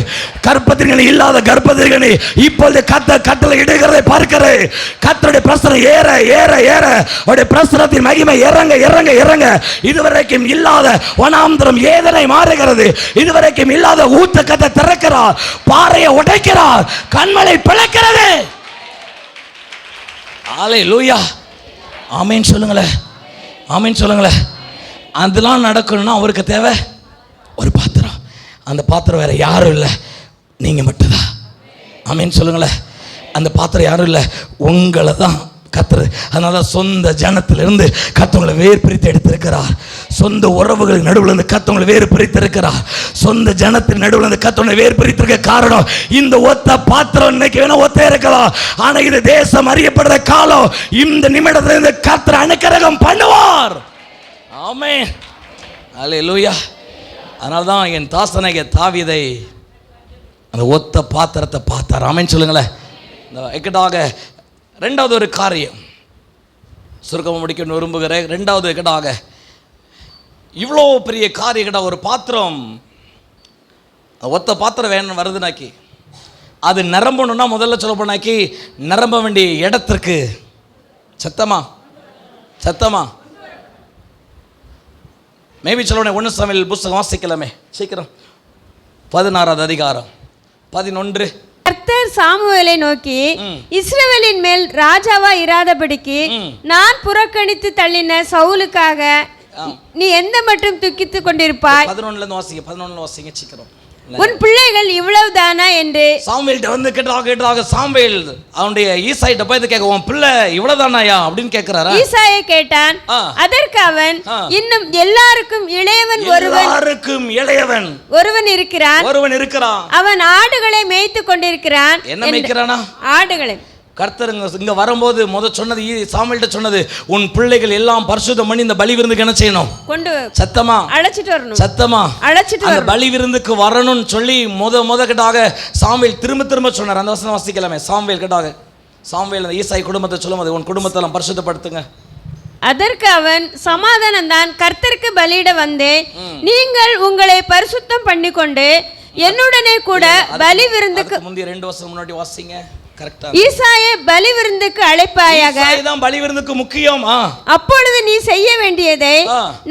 Speaker 1: கர்ப்பத்திற்கனி இல்லாத கர்ப்பத்திற்கனி இப்போது கட்டளை இடுகிறதை பார்க்கிறேன். கர்த்தருடைய பிரசனம் ஏற ஏற ஏற அவருடைய பிரசனத்தின் மகிமை இறங்க இதுவரைக்கும் இல்லாத வனாந்திரம் ஏதனை மாறுகிறது. இதுவரைக்கும் இல்லாத ஊத்த கத்தை திறக்கிறார், பாறையை உடைக்கிறார், கண்மலை பிளக்கிறது. ஹல்லேலூயா. ஆமென் சொல்லுங்களேன். ஆமென் சொல்லுங்களேன். அதெல்லாம் நடக்கணும்னா அவருக்கு தேவை ஒரு பாத்திரம். அந்த பாத்திரம் வேற யாரும் இல்லை, நீங்கள் மட்டும்தான். ஆமேன்னு சொல்லுங்களேன். அந்த பாத்திரம் யாரும் இல்லை, உங்களை தான் கர்த்தர். அதனால சொந்த ஜனத்திலிருந்து கர்த்தவங்களை வேறு பிரித்து எடுத்திருக்கிறார். சொந்த உறவுகளுக்கு நடுவில் இருந்து கர்த்தவங்களை வேறு பிரித்து இருக்கிறார். சொந்த ஜனத்தின் நடுவில் இருந்து கர்த்தவங்களை வேறு பிரித்திருக்க காரணம் இந்த ஒத்த பாத்திரம். இன்னைக்கு வேணா ஒத்த இருக்கலாம், ஆனால் இது தேசம் அறியப்படுற காலம். இந்த நிமிடத்திலிருந்து கர்த்தர் அனுக்கிரகம் பண்ணுவார். ஆமென். ஹல்லேலூயா. அதனால தான் என் தாசனாகிய தாவீதை அந்த ஒத்த பாத்திரத்தை பார்த்தார். ஆமென் சொல்லுங்களேன். இந்த இக்கட்டாக ரெண்டாவது ஒரு காரியம் சுருக்கமாக முடிக்க விரும்புகிறேன். ரெண்டாவது இக்கட்டாக இவ்வளோ பெரிய காரியம் ஒரு பாத்திரம், ஒத்த பாத்திரம் வேணும் வருதுனாக்கி அது நிரம்பணும்னா முதல்ல சொல்ல போனாக்கி நிரம்ப வேண்டிய இடத்திற்கு சத்தமா மேபி சொல்லுவேன். 1 சாமுவேல் புத்தகம் வாசிக்கலாமே சீக்கிரம். 16வது அதிகாரம் 11.
Speaker 2: கர்த்தர் சாமுவேலை நோக்கி, இஸ்ரவேலின் மேல் ராஜாவா இராதபடிக்கு நான் புறக்கணித்து தள்ளின சவுலுக்காக நீ எந்த மட்டும் துக்கித்துக் கொண்டிருப்பாய்?
Speaker 1: 11 வாசிங்க சீக்கிரம்.
Speaker 2: உன் பிள்ளைகள் இவ்வளவுதானா என்று
Speaker 1: சாமுவேல்ட்ட வந்து கேட்டாக சாமுவேல் அவனுடைய ஈசாயிட்ட போய் கேட்க, உன் பிள்ளை இவ்வளவுதானாயா அப்படின்னு கேட்கிறாரா?
Speaker 2: ஈசாயை கேட்டான். அதற்கு அவன், இன்னும் எல்லாருக்கும் இளையவன் ஒருவன் இருக்கிறான். அவன் ஆடுகளை மேய்த்து கொண்டிருக்கிறான்.
Speaker 1: என்ன மேய்க்கிறானா?
Speaker 2: ஆடுகளை.
Speaker 1: கர்த்தர் இங்க வரும்போது சொன்னது சாமுவேல்ட்ட சொன்னது, உன் பிள்ளைகள் எல்லாம் பரிசுத்தம் பண்ணி இந்த பலி விருந்துக்கு என்ன செய்யணும்?
Speaker 2: கொண்டு
Speaker 1: சத்தமா
Speaker 2: அழைச்சிட்டு வரணும்.
Speaker 1: சத்தமா அழைச்சிட்டு அந்த பலி விருந்துக்கு வரணும்னு சொல்லி கிட்டாக சாமுவேல் திரும்ப சொன்னார். அந்த வசனம் வாசிக்கலாமே. சாமுவேல் கிட்டாக சாமுவேல் ஈசாய் குடும்பத்தை சொல்லும்போது, உன் குடும்பத்தெல்லாம் பரிசுத்தப்படுத்துங்க.
Speaker 2: அதற்கு அவன், சமாதானம் தான், கர்த்தருக்கு பலியிட வந்தேன். நீங்கள் உங்களை பரிசுத்தம் பண்ணிக்கொண்டு என்னுடனே கூட பலி விருந்துக்கு.
Speaker 1: முந்தைய 2 வருஷம் முன்னாடி வாசிங்க. கரெக்டா
Speaker 2: ஈசாயை பலி விருந்துக்கு அழைப்பாயாக.
Speaker 1: இதுதான் பலி விருந்துக்கு முக்கியம்.
Speaker 2: அப்பொழுது நீ செய்ய வேண்டியதை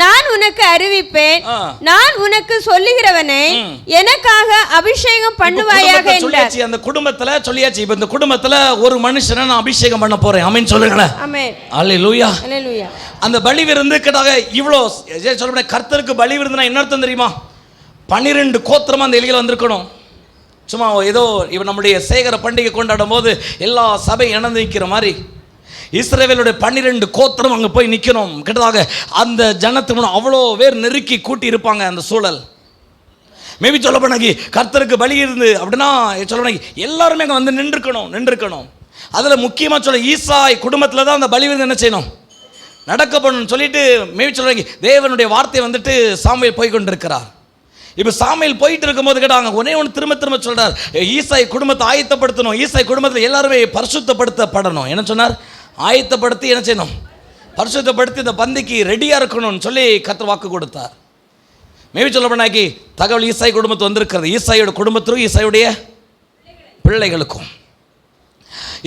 Speaker 2: நான் உனக்கு அறிவிப்பேன். நான் உனக்கு சொல்லுகிறவனை எனக்காக அபிஷேகம் பண்ணுவாயாக என்றார்.
Speaker 1: அந்த குடும்பத்துல சொல்லியாச்சு. இப்ப இந்த குடும்பத்துல ஒரு மனுஷனை நான் அபிஷேகம் பண்ண போறேன். ஆமென் சொல்லுங்களேன்.
Speaker 2: ஆமென்.
Speaker 1: அல்லேலூயா.
Speaker 2: அல்லேலூயா.
Speaker 1: அந்த பலி விருந்துக்காக இவ்வளோ சொல்ல கர்த்தருக்கு பலி விருந்துனா என்ன அர்த்தம் தெரியுமா? 12 கோத்திரமா அந்த எலிகள் வந்திருக்கணும். சும்மா ஏதோ இவ நம்முடைய சேகர பண்டிகை கொண்டாடும் போது எல்லா சபை இணைந்து நிற்கிற மாதிரி இஸ்ரவேலுடைய 12 கோத்திரம் அங்கே போய் நிற்கணும். கிட்டதாக அந்த ஜனத்துக்கு முன்னாடி அவ்வளோ பேர் நெருக்கி கூட்டி இருப்பாங்க. அந்த சூழல் மேபி சொல்ல போனாக்கி கர்த்தருக்கு பலி இருந்து அப்படின்னா சொல்ல போனாக்கி எல்லாருமே அங்கே வந்து நின்றுக்கணும். அதில் முக்கியமாக சொல்ல ஈசாய் குடும்பத்தில் தான் அந்த பலி விருந்து என்ன செய்யணும், நடக்க பண்ணணும்னு சொல்லிட்டு மேபி சொல்கிறாங்க. தேவனுடைய வார்த்தை வந்துட்டு சாமுவேல் போய் கொண்டிருக்கிறார். இப்போ சாமுவேல் போயிட்டு இருக்கும்போது கேட்டாங்க ஒன்னே ஒன்று திரும்ப சொல்கிறார், ஈசாய் குடும்பத்தை ஆயத்தப்படுத்தணும். ஈசாய் குடும்பத்தில் எல்லாருமே பரிசுத்தப்படுத்தப்படணும். என்ன சொன்னார்? ஆயத்தப்படுத்தி என்ன செய்யணும், பரிசுத்தப்படுத்தி இந்த பந்திக்கு ரெடியாக இருக்கணும்னு சொல்லி கர்த்தர் வாக்கு கொடுத்தார். மேபி சொல்ல போனாக்கி தகவல் ஈசாய் குடும்பத்து வந்திருக்கிறது. ஈசாயோட குடும்பத்திலும் ஈசாயுடைய பிள்ளைகளுக்கும்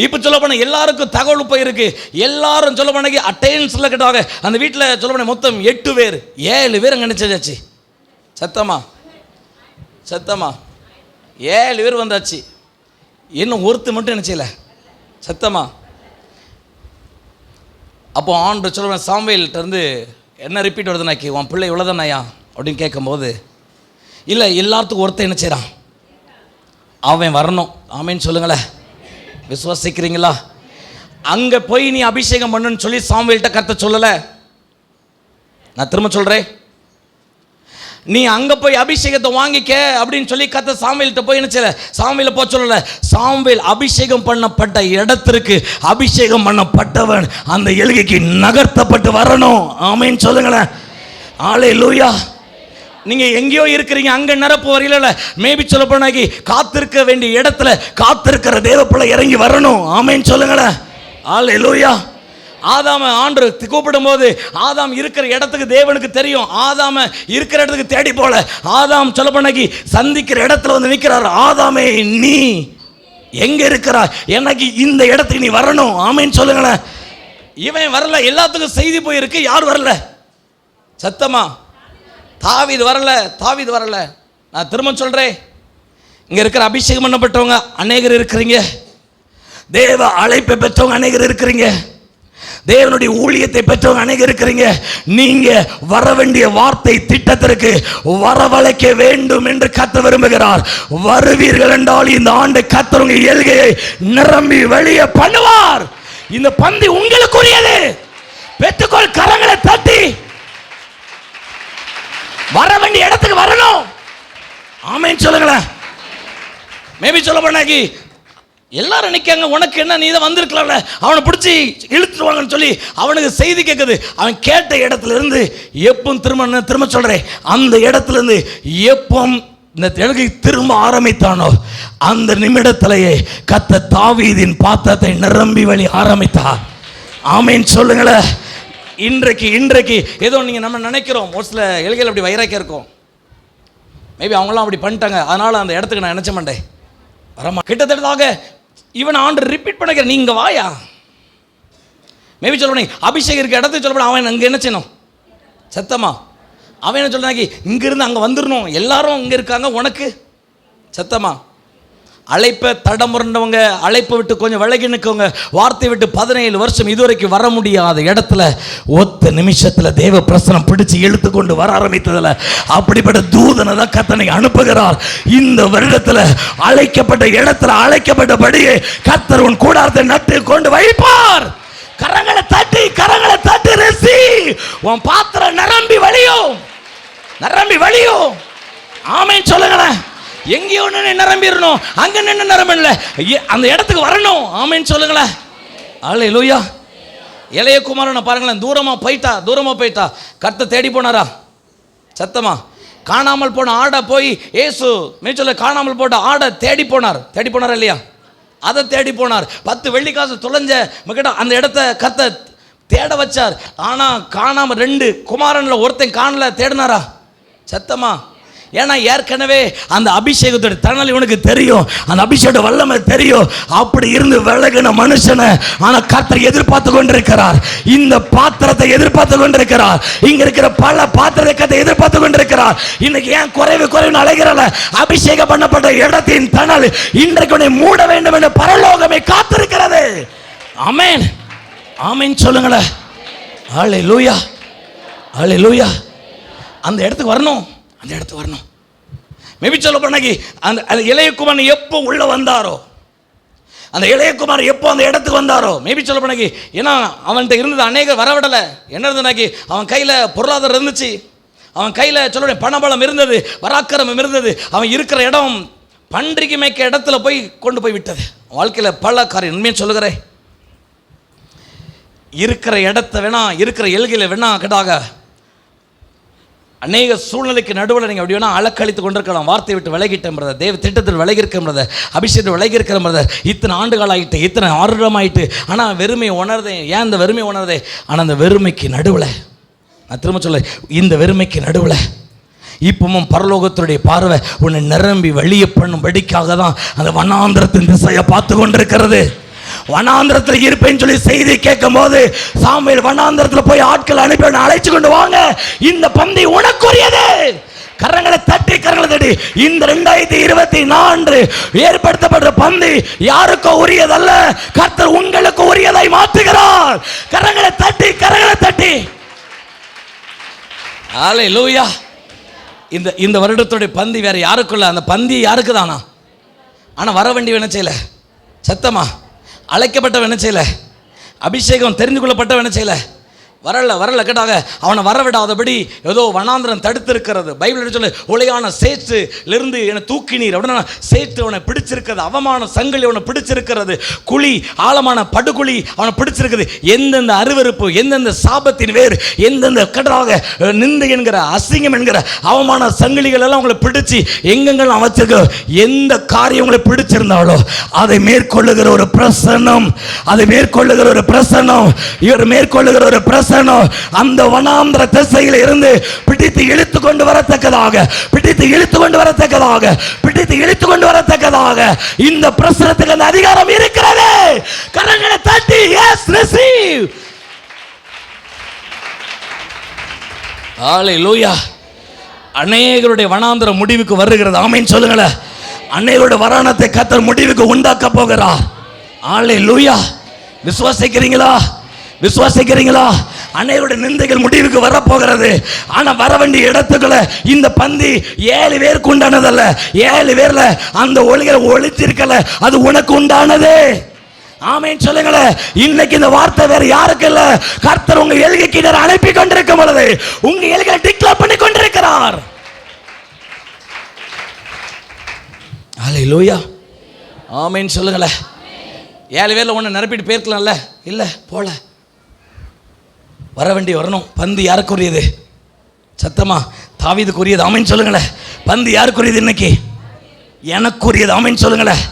Speaker 1: இப்போ சொல்ல போன எல்லாருக்கும் தகவல் போயிருக்கு. எல்லாரும் சொல்ல போனாக்கி அட்டென்ஷனில் கேட்டாங்க. அந்த வீட்டில் சொல்ல போன மொத்தம் 8 பேர் 7 பேர் அங்கே நினைச்சாச்சு. சத்தமா 7 பேர் வந்தாச்சு. இன்னும் ஒருத்தர் மட்டும் என்ன செய்யல. சத்தமா. அப்போ ஆண்டு சொல்ல சாமுவேல்கிட்ட இருந்து என்ன ரிப்பீட் வருதுனாக்கி உன் பிள்ளை இவ்வளோதானாயா அப்படின்னு கேட்கும்போது இல்லை எல்லாத்துக்கும் ஒருத்தர் என்ன செய்கிறான், அவன் வரணும். ஆமேன்னு சொல்லுங்களேன். விசுவாசிக்கிறீங்களா? அங்கே போய் நீ அபிஷேகம் பண்ணுன்னு சொல்லி சாமுவேல்கிட்ட கர்த்தர் சொல்லலை. நான் திரும்ப சொல்கிறேன், நீ அங்கே போய் அபிஷேகத்தை வாங்கிக்க அப்படின்னு சொல்லி கர்த்தர் சாமுவேல்கிட்ட போய் என்ன செய்யல, சாமுவேலை போக சொல்லலை. சாமுவேல் அபிஷேகம் பண்ணப்பட்ட இடத்திற்கு அபிஷேகம் பண்ணப்பட்டவன் அந்த எல்கைக்கு நகர்த்தப்பட்டு வரணும். ஆமேன்னு சொல்லுங்களேன். அல்லேலூயா. நீங்கள் எங்கேயோ இருக்கிறீங்க, அங்கே நிரப்பு வரையில மேபி சொல்ல போனாக்கி காத்திருக்க வேண்டிய இடத்துல காத்திருக்கிற தேவப்பிள்ளை இறங்கி வரணும். ஆமேன்னு சொல்லுங்களேன். அல்லேலூயா. ஆதாம ஆண்டு கூப்பிடும் போது ஆதாம் இருக்கிற இடத்துக்கு தேவனுக்கு தெரியும். ஆதாம இருக்கிற இடத்துக்கு தேடி போல. ஆதாம் சொல்ல போனாக்கி சந்திக்கிற இடத்துல வந்து நிற்கிறார். ஆதாமே நீ எங்க இருக்கிறா, எனக்கு இந்த இடத்துக்கு நீ வரணும். ஆமேன்னு சொல்லுங்களேன். இவன் வரல, எல்லாத்துக்கும் செய்தி போயிருக்கு. யார் வரல? சத்தமா. தாவீது வரல. நான் திரும்ப சொல்றேன், இங்க இருக்கிற அபிஷேகம் பண்ணப்பட்டவங்க அநேகர் இருக்கிறீங்க. தேவ அழைப்பை பெற்றவங்க அநேகர் இருக்கிறீங்க. தேவனுடைய ஊழியத்தை பெற்றவங்க அநேகர் இருக்கிறீங்க. நீங்க வர வேண்டிய வார்த்தை திட்டத்திற்கு வரவழைக்க வேண்டும் என்று கர்த்தர் விரும்புகிறார். வருவீர்கள் என்றால் இந்த ஆண்டு கர்த்தர் உங்க எல்கையை நிரம்பி வெளியே பண்ணுவார். இந்த பந்தி உங்களுக்குரியது. பெற்றுக்கொள். கரங்களை தட்டி வர வேண்டிய இடத்துக்கு வரணும். ஆமேன்னு சொல்லுங்களேன். மேபி சொல்ல போனாக்கி எல்லாரும் நிற்காங்க, உனக்கு என்ன, நீ தான் வந்திருக்கலாம்ல, அவனை பிடிச்சி இழுத்துருவாங்கன்னு சொல்லி அவனுக்கு செய்தி கேட்குது. அவன் கேட்ட இடத்துல இருந்து எப்போ திரும்ப சொல்கிறேன், அந்த இடத்துல இருந்து எப்போ இந்த எழுகை திரும்ப ஆரம்பித்தானோ அந்த நிமிடத்திலேயே கர்த்தர் தாவீதின் பாத்திரத்தை நிரம்பி வழி ஆரம்பித்தார். ஆமேன்னு சொல்லுங்களேன். இன்றைக்கு ஏதோ நீங்கள் நம்ம நினைக்கிறோம், ஒரு சில எல்கைகள் அப்படி வைராக்கியம் இருக்கும். மேபி அவங்களாம் அப்படி பண்ணிட்டாங்க, அதனால் அந்த இடத்துக்கு நான் நினச்ச மாட்டேன் வரமா. கிட்டத்தட்டதாக இவன் ஆண்டு ரிப்பீட் பண்ணிக்கிற, நீ இங்கே வாயா. மேபி சொல்லணும் அபிஷேகம் இருக்க இடத்துக்கு சொல்லப்பட அவன் அங்கே என்ன செய்யணும். சத்தமா. அவன் என்ன சொல்றாங்க, இங்கிருந்து அங்கே வந்துடணும், எல்லாரும் இங்கே இருக்காங்க உனக்கு. சத்தமா. அழைப்பை தடமுறண்டவங்க அழைப்பை விட்டு கொஞ்சம் விலகி நிற்கவங்க, வார்த்தை விட்டு 17 வருஷம் இதுவரைக்கும் வர முடியாத இடத்துல ஒத்த நிமிஷத்தில் தேவ பிரசனம் பிடிச்சு இழுத்து கொண்டு வர ஆரம்பித்ததில் அப்படிப்பட்ட தூதனை தான் கர்த்தனை அனுப்புகிறார். இந்த வருடத்தில் அழைக்கப்பட்ட இடத்துல அழைக்கப்பட்டபடியே கர்த்தர் உன் கூடாரத்தை நட்டு கொண்டு வைப்பார். கரங்களை தட்டி ரசி. உன் பாத்திரம் நிரம்பி வழியும். ஆமேன்னு சொல்லுங்களேன். எங்கேயோ நின்று நிரம்பிடணும், அங்கே நின்று நிரம்பல, அந்த இடத்துக்கு வரணும். ஆமேன்னு சொல்லுங்களேன். அல்லேலூயா. இளைய குமாரனை பாருங்களேன், தூரமாக போயிட்டா கர்த்தர் தேடி போனாரா. சத்தமா. காணாமல் போன ஆடை போய் ஏசு மேய்ச்சல காணாமல் போட்ட ஆடை தேடி போனார் இல்லையா, அதை தேடி போனார். 10 வெள்ளிக்காசு தொலைஞ்ச அந்த இடத்த கர்த்தர் தேட வச்சார். ஆனால் காணாமல் 2 குமாரனில் ஒருத்தன் காணல, தேடினாரா. சத்தமா. ஏன்னா ஏற்கனவே அந்த அபிஷேகத்தோட தணல் இவனுக்கு தெரியும், அந்த அபிஷேக வல்லமை தெரியும். அப்படி இருந்து விலகின மனுஷனை ஆனா கர்த்தர் எதிர்பார்த்து கொண்டிருக்கிறார். இந்த பாத்திரத்தை எதிர்பார்த்து கொண்டிருக்கிறார். இங்க இருக்கிற பல பாத்திரத்தை எதிர்பார்த்து கொண்டிருக்கிறார். இன்னைக்கு ஏன் குறைவு அழைகிறல? அபிஷேகம் பண்ணப்பட்ட இடத்தின் தணல் இன்றைக்கு உன்னை மூட வேண்டும் என்று பரலோகமே காத்திருக்கிறது. ஆமென், ஆமென் சொல்லுங்களேன். ஹல்லேலூயா, ஹல்லேலூயா. அந்த இடத்துக்கு வரணும், அந்த இடத்துக்கு வரணும். மேபி சொல்ல போனாக்கி அந்த இளையகுமாரன் எப்போ உள்ள வந்தாரோ, அந்த இளையகுமார் எப்போ அந்த இடத்துக்கு வந்தாரோ, மேபி சொல்ல போனாக்கி, ஏன்னா அவன்கிட்ட இருந்தது அநேக வரவிடலை. என்ன இருந்ததுனாக்கி, அவன் கையில் பொருளாதாரம் இருந்துச்சு, அவன் கையில் சொல்ல பணபலம் இருந்தது, பராக்கிரமம் இருந்தது. அவன் இருக்கிற இடம் பன்றிக்கு மேய்க்க இடத்துல போய் கொண்டு போய் விட்டது. வாழ்க்கையில் பல காரியம் உண்மையை சொல்லுகிறேன். இருக்கிற இடத்த வேணா, இருக்கிற எல்கையில் வேணா கடாக அநேக சூழ்நிலைக்கு நடுவில் நீங்கள் அப்படி வேணால் அலக்கழித்து கொண்டிருக்கலாம். வார்த்தை விட்டு விலகிட்டேன் பிரதர், தேவ திட்டத்தில் விலகி இருக்கிற பிரதர், அபிஷேகத்தில் விலகி இருக்கிற பிரதர், இத்தனை ஆண்டுகள் ஆகிட்டு, இத்தனை ஆறுடம் ஆகிட்டு, ஆனால் வெறுமையை உணர்தேன். ஏன் இந்த வெறுமையை உணர்தே? ஆனால் அந்த வெறுமைக்கு நடுவில், நான் திரும்ப சொல்ல, இந்த வெறுமைக்கு நடுவில் இப்பவும் பரலோகத்துடைய பார்வை உன்னை நிரம்பி வெளியே பண்ணும்படிக்காக தான் அந்த வனாந்திரத்தின் திசையை பார்த்து கொண்டிருக்கிறது. வனாந்திரத்தில் இருப்பேன்னு சொல்லி செய்தி கேட்கும் போது சாமுவேல் வனாந்திரத்தில் போய் ஆட்கள் அனுப்பி அழைச்சு கொண்டு வாங்க, இந்த பந்தி உனக்குரியது. கரங்களை தட்டி இந்த 2024 ஏற்படுத்தப்பட்ட பந்தி யாருக்கோ உரியதல்ல, கர்த்தர் உங்களுக்கு உரியதை மாற்றுகிறார். கரங்களை தட்டி ஹல்லேலூயா. இந்த வருடத்துடைய பந்தி வேற யாருக்குள்ள, அந்த பந்தி யாருக்கு தானா? ஆனால் வர வேண்டிய என்ன செய்யல? சத்தமா அழைக்கப்பட்ட என்ன செய்யல? அபிஷேகம் தெரிந்து கொள்ளப்பட்ட என்ன செய்யல? வரல கேட்டாங்க. அவனை வரவிடாதபடி ஏதோ வனாந்திரம் தடுத்திருக்கிறது. பைபிள் சொல்லு, ஒளியான சேற்றிலிருந்து என்னை தூக்கினீர் அப்படின்னா சேற்று அவனை பிடிச்சிருக்கிறது, அவமான சங்கிலி அவனை பிடிச்சிருக்கிறது, குழி ஆழமான படுகுழி அவனை பிடிச்சிருக்குது. எந்தெந்த அருவருப்பு, எந்தெந்த சாபத்தின் வேறு, எந்தெந்த கடலாக நிந்தை என்கிற அசிங்கம் என்கிற அவமான சங்கிலிகள் எல்லாம் உங்களை பிடிச்சி எங்கெங்கெல்லாம் வச்சிருக்க, எந்த காரியம் உங்களை பிடிச்சிருந்தாலோ அதை மேற்கொள்ளுகிற ஒரு பிரசன்னம், அதை மேற்கொள்ளுகிற ஒரு பிரசன்னம், இவர் மேற்கொள்ளுகிற ஒரு பிரசன்னம் அந்த வனாந்திர திசையில் இருந்து பிடித்து இழுத்து கொண்டு வரத்தக்கதாக இந்த பிரசனத்துக்கு அந்த அதிகாரம் இருக்கிறது. கரங்களை தட்டி எஸ் ரிசீவ். ஹல்லேலூயா. அநேகருடைய வனாந்திர முடிவுக்கு வருகிறது. ஆமென் சொல்லுங்களேன். அநேகருடைய வராணத்தை கர்த்தர் முடிவுக்கு உண்டாக்க போகிறார். ஹல்லேலூயா. விசுவாசிக்கிறீங்களா? அனைவருடைய நிந்தைகள் முடிவுக்கு வரப்போகிறது. ஆனா வர வேண்டிய இடத்துக்குள்ள இந்த பந்தி 7 பேருக்கு உண்டானதல்ல, 7 பேர்ல அந்த ஒளிகளை ஒளித்திருக்கல, அது உனக்கு உண்டானது. ஆமென் சொல்லுங்களேன். இன்னைக்கு இந்த வார்த்தை வேற யாருக்கு இல்ல, கர்த்தர் உங்க எல்கைக்கு அனுப்பி கொண்டிருக்கும் பொழுது உங்க எல்கையை டிக்ளேர் பண்ணி கொண்டிருக்கிறார். ஹல்லேலூயா. ஆமென் சொல்லுங்களேன். 7 பேர்ல ஒன்று நிரப்பிட்டு போயிருக்கலாம்ல, இல்லை போல. வர வேண்டி வரணும். பந்து யாருக்குரியது? சத்தமா தாவீதுக்குரியது. ஆமென் சொல்லுங்களேன். பந்து யாருக்குரியது? இன்னைக்கு எனக்குரியது. ஆமென் சொல்லுங்களேன்.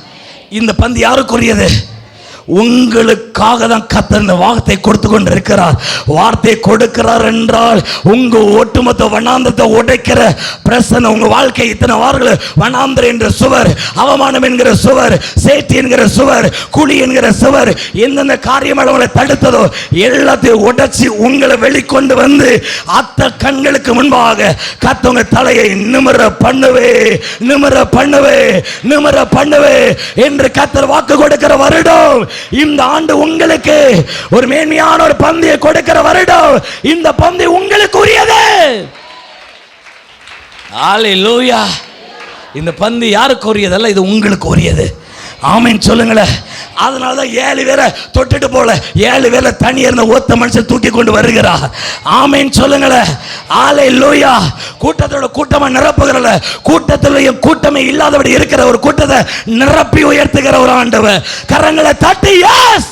Speaker 1: இந்த பந்து யாருக்குரியது? உங்களுக்காக தான் கர்த்தர் இந்த வார்த்தை கொடுத்து கொண்டிருக்கிறார். வார்த்தை கொடுக்கிறார் என்றால் உங்க ஒட்டுமொத்த வனாந்திரத்தை உடைக்கிற பிரசன்னம் உங்க வாழ்க்கை. இத்தனை வாரங்கள் வனாந்திரம் என்ற சுவர், அவமானம் என்கிற சுவர், சேற்றி என்கிற சுவர், குழி என்கிற சுவர், எந்தெந்த காரியம் உங்களை தடுத்ததோ எல்லாத்தையும் உடைச்சி உங்களை வெளிக்கொண்டு வந்து அத்த கண்களுக்கு முன்பாக கர்த்தர் உங்க தலையை நிமிர பண்ணுவே என்று கர்த்தர் வாக்கு கொடுக்கிற வருடம் இந்த ஆண்டு உங்களுக்கு ஒரு மேன்மையான ஒரு பந்தியை கொடுக்கிற வருடம். இந்த பந்தி உங்களுக்கு உரியது. ஹல்லேலூயா. இந்த பந்தி யாருக்கு உரியதல்ல, இது உங்களுக்கு உரியது. ஆமென் சொல்லுங்களேன். அதனாலதான் 7 பேரை தொட்டுட்டு போல 7 பேர்ல தனி இருந்த ஒத்த மனுஷன் தூக்கி கொண்டு வருகிறார். ஆமென் சொல்லுங்களேன். ஹல்லேலூயா. கூட்டத்தோட கூட்டமா நிரப்புகிறல, கூட்டத்திலேயும் கூட்டமே இல்லாதபடி இருக்கிற ஒரு கூட்டத்தை நிரப்பி உயர்த்துகிற ஒரு ஆண்டவர். கரங்களை தட்டி எஸ்.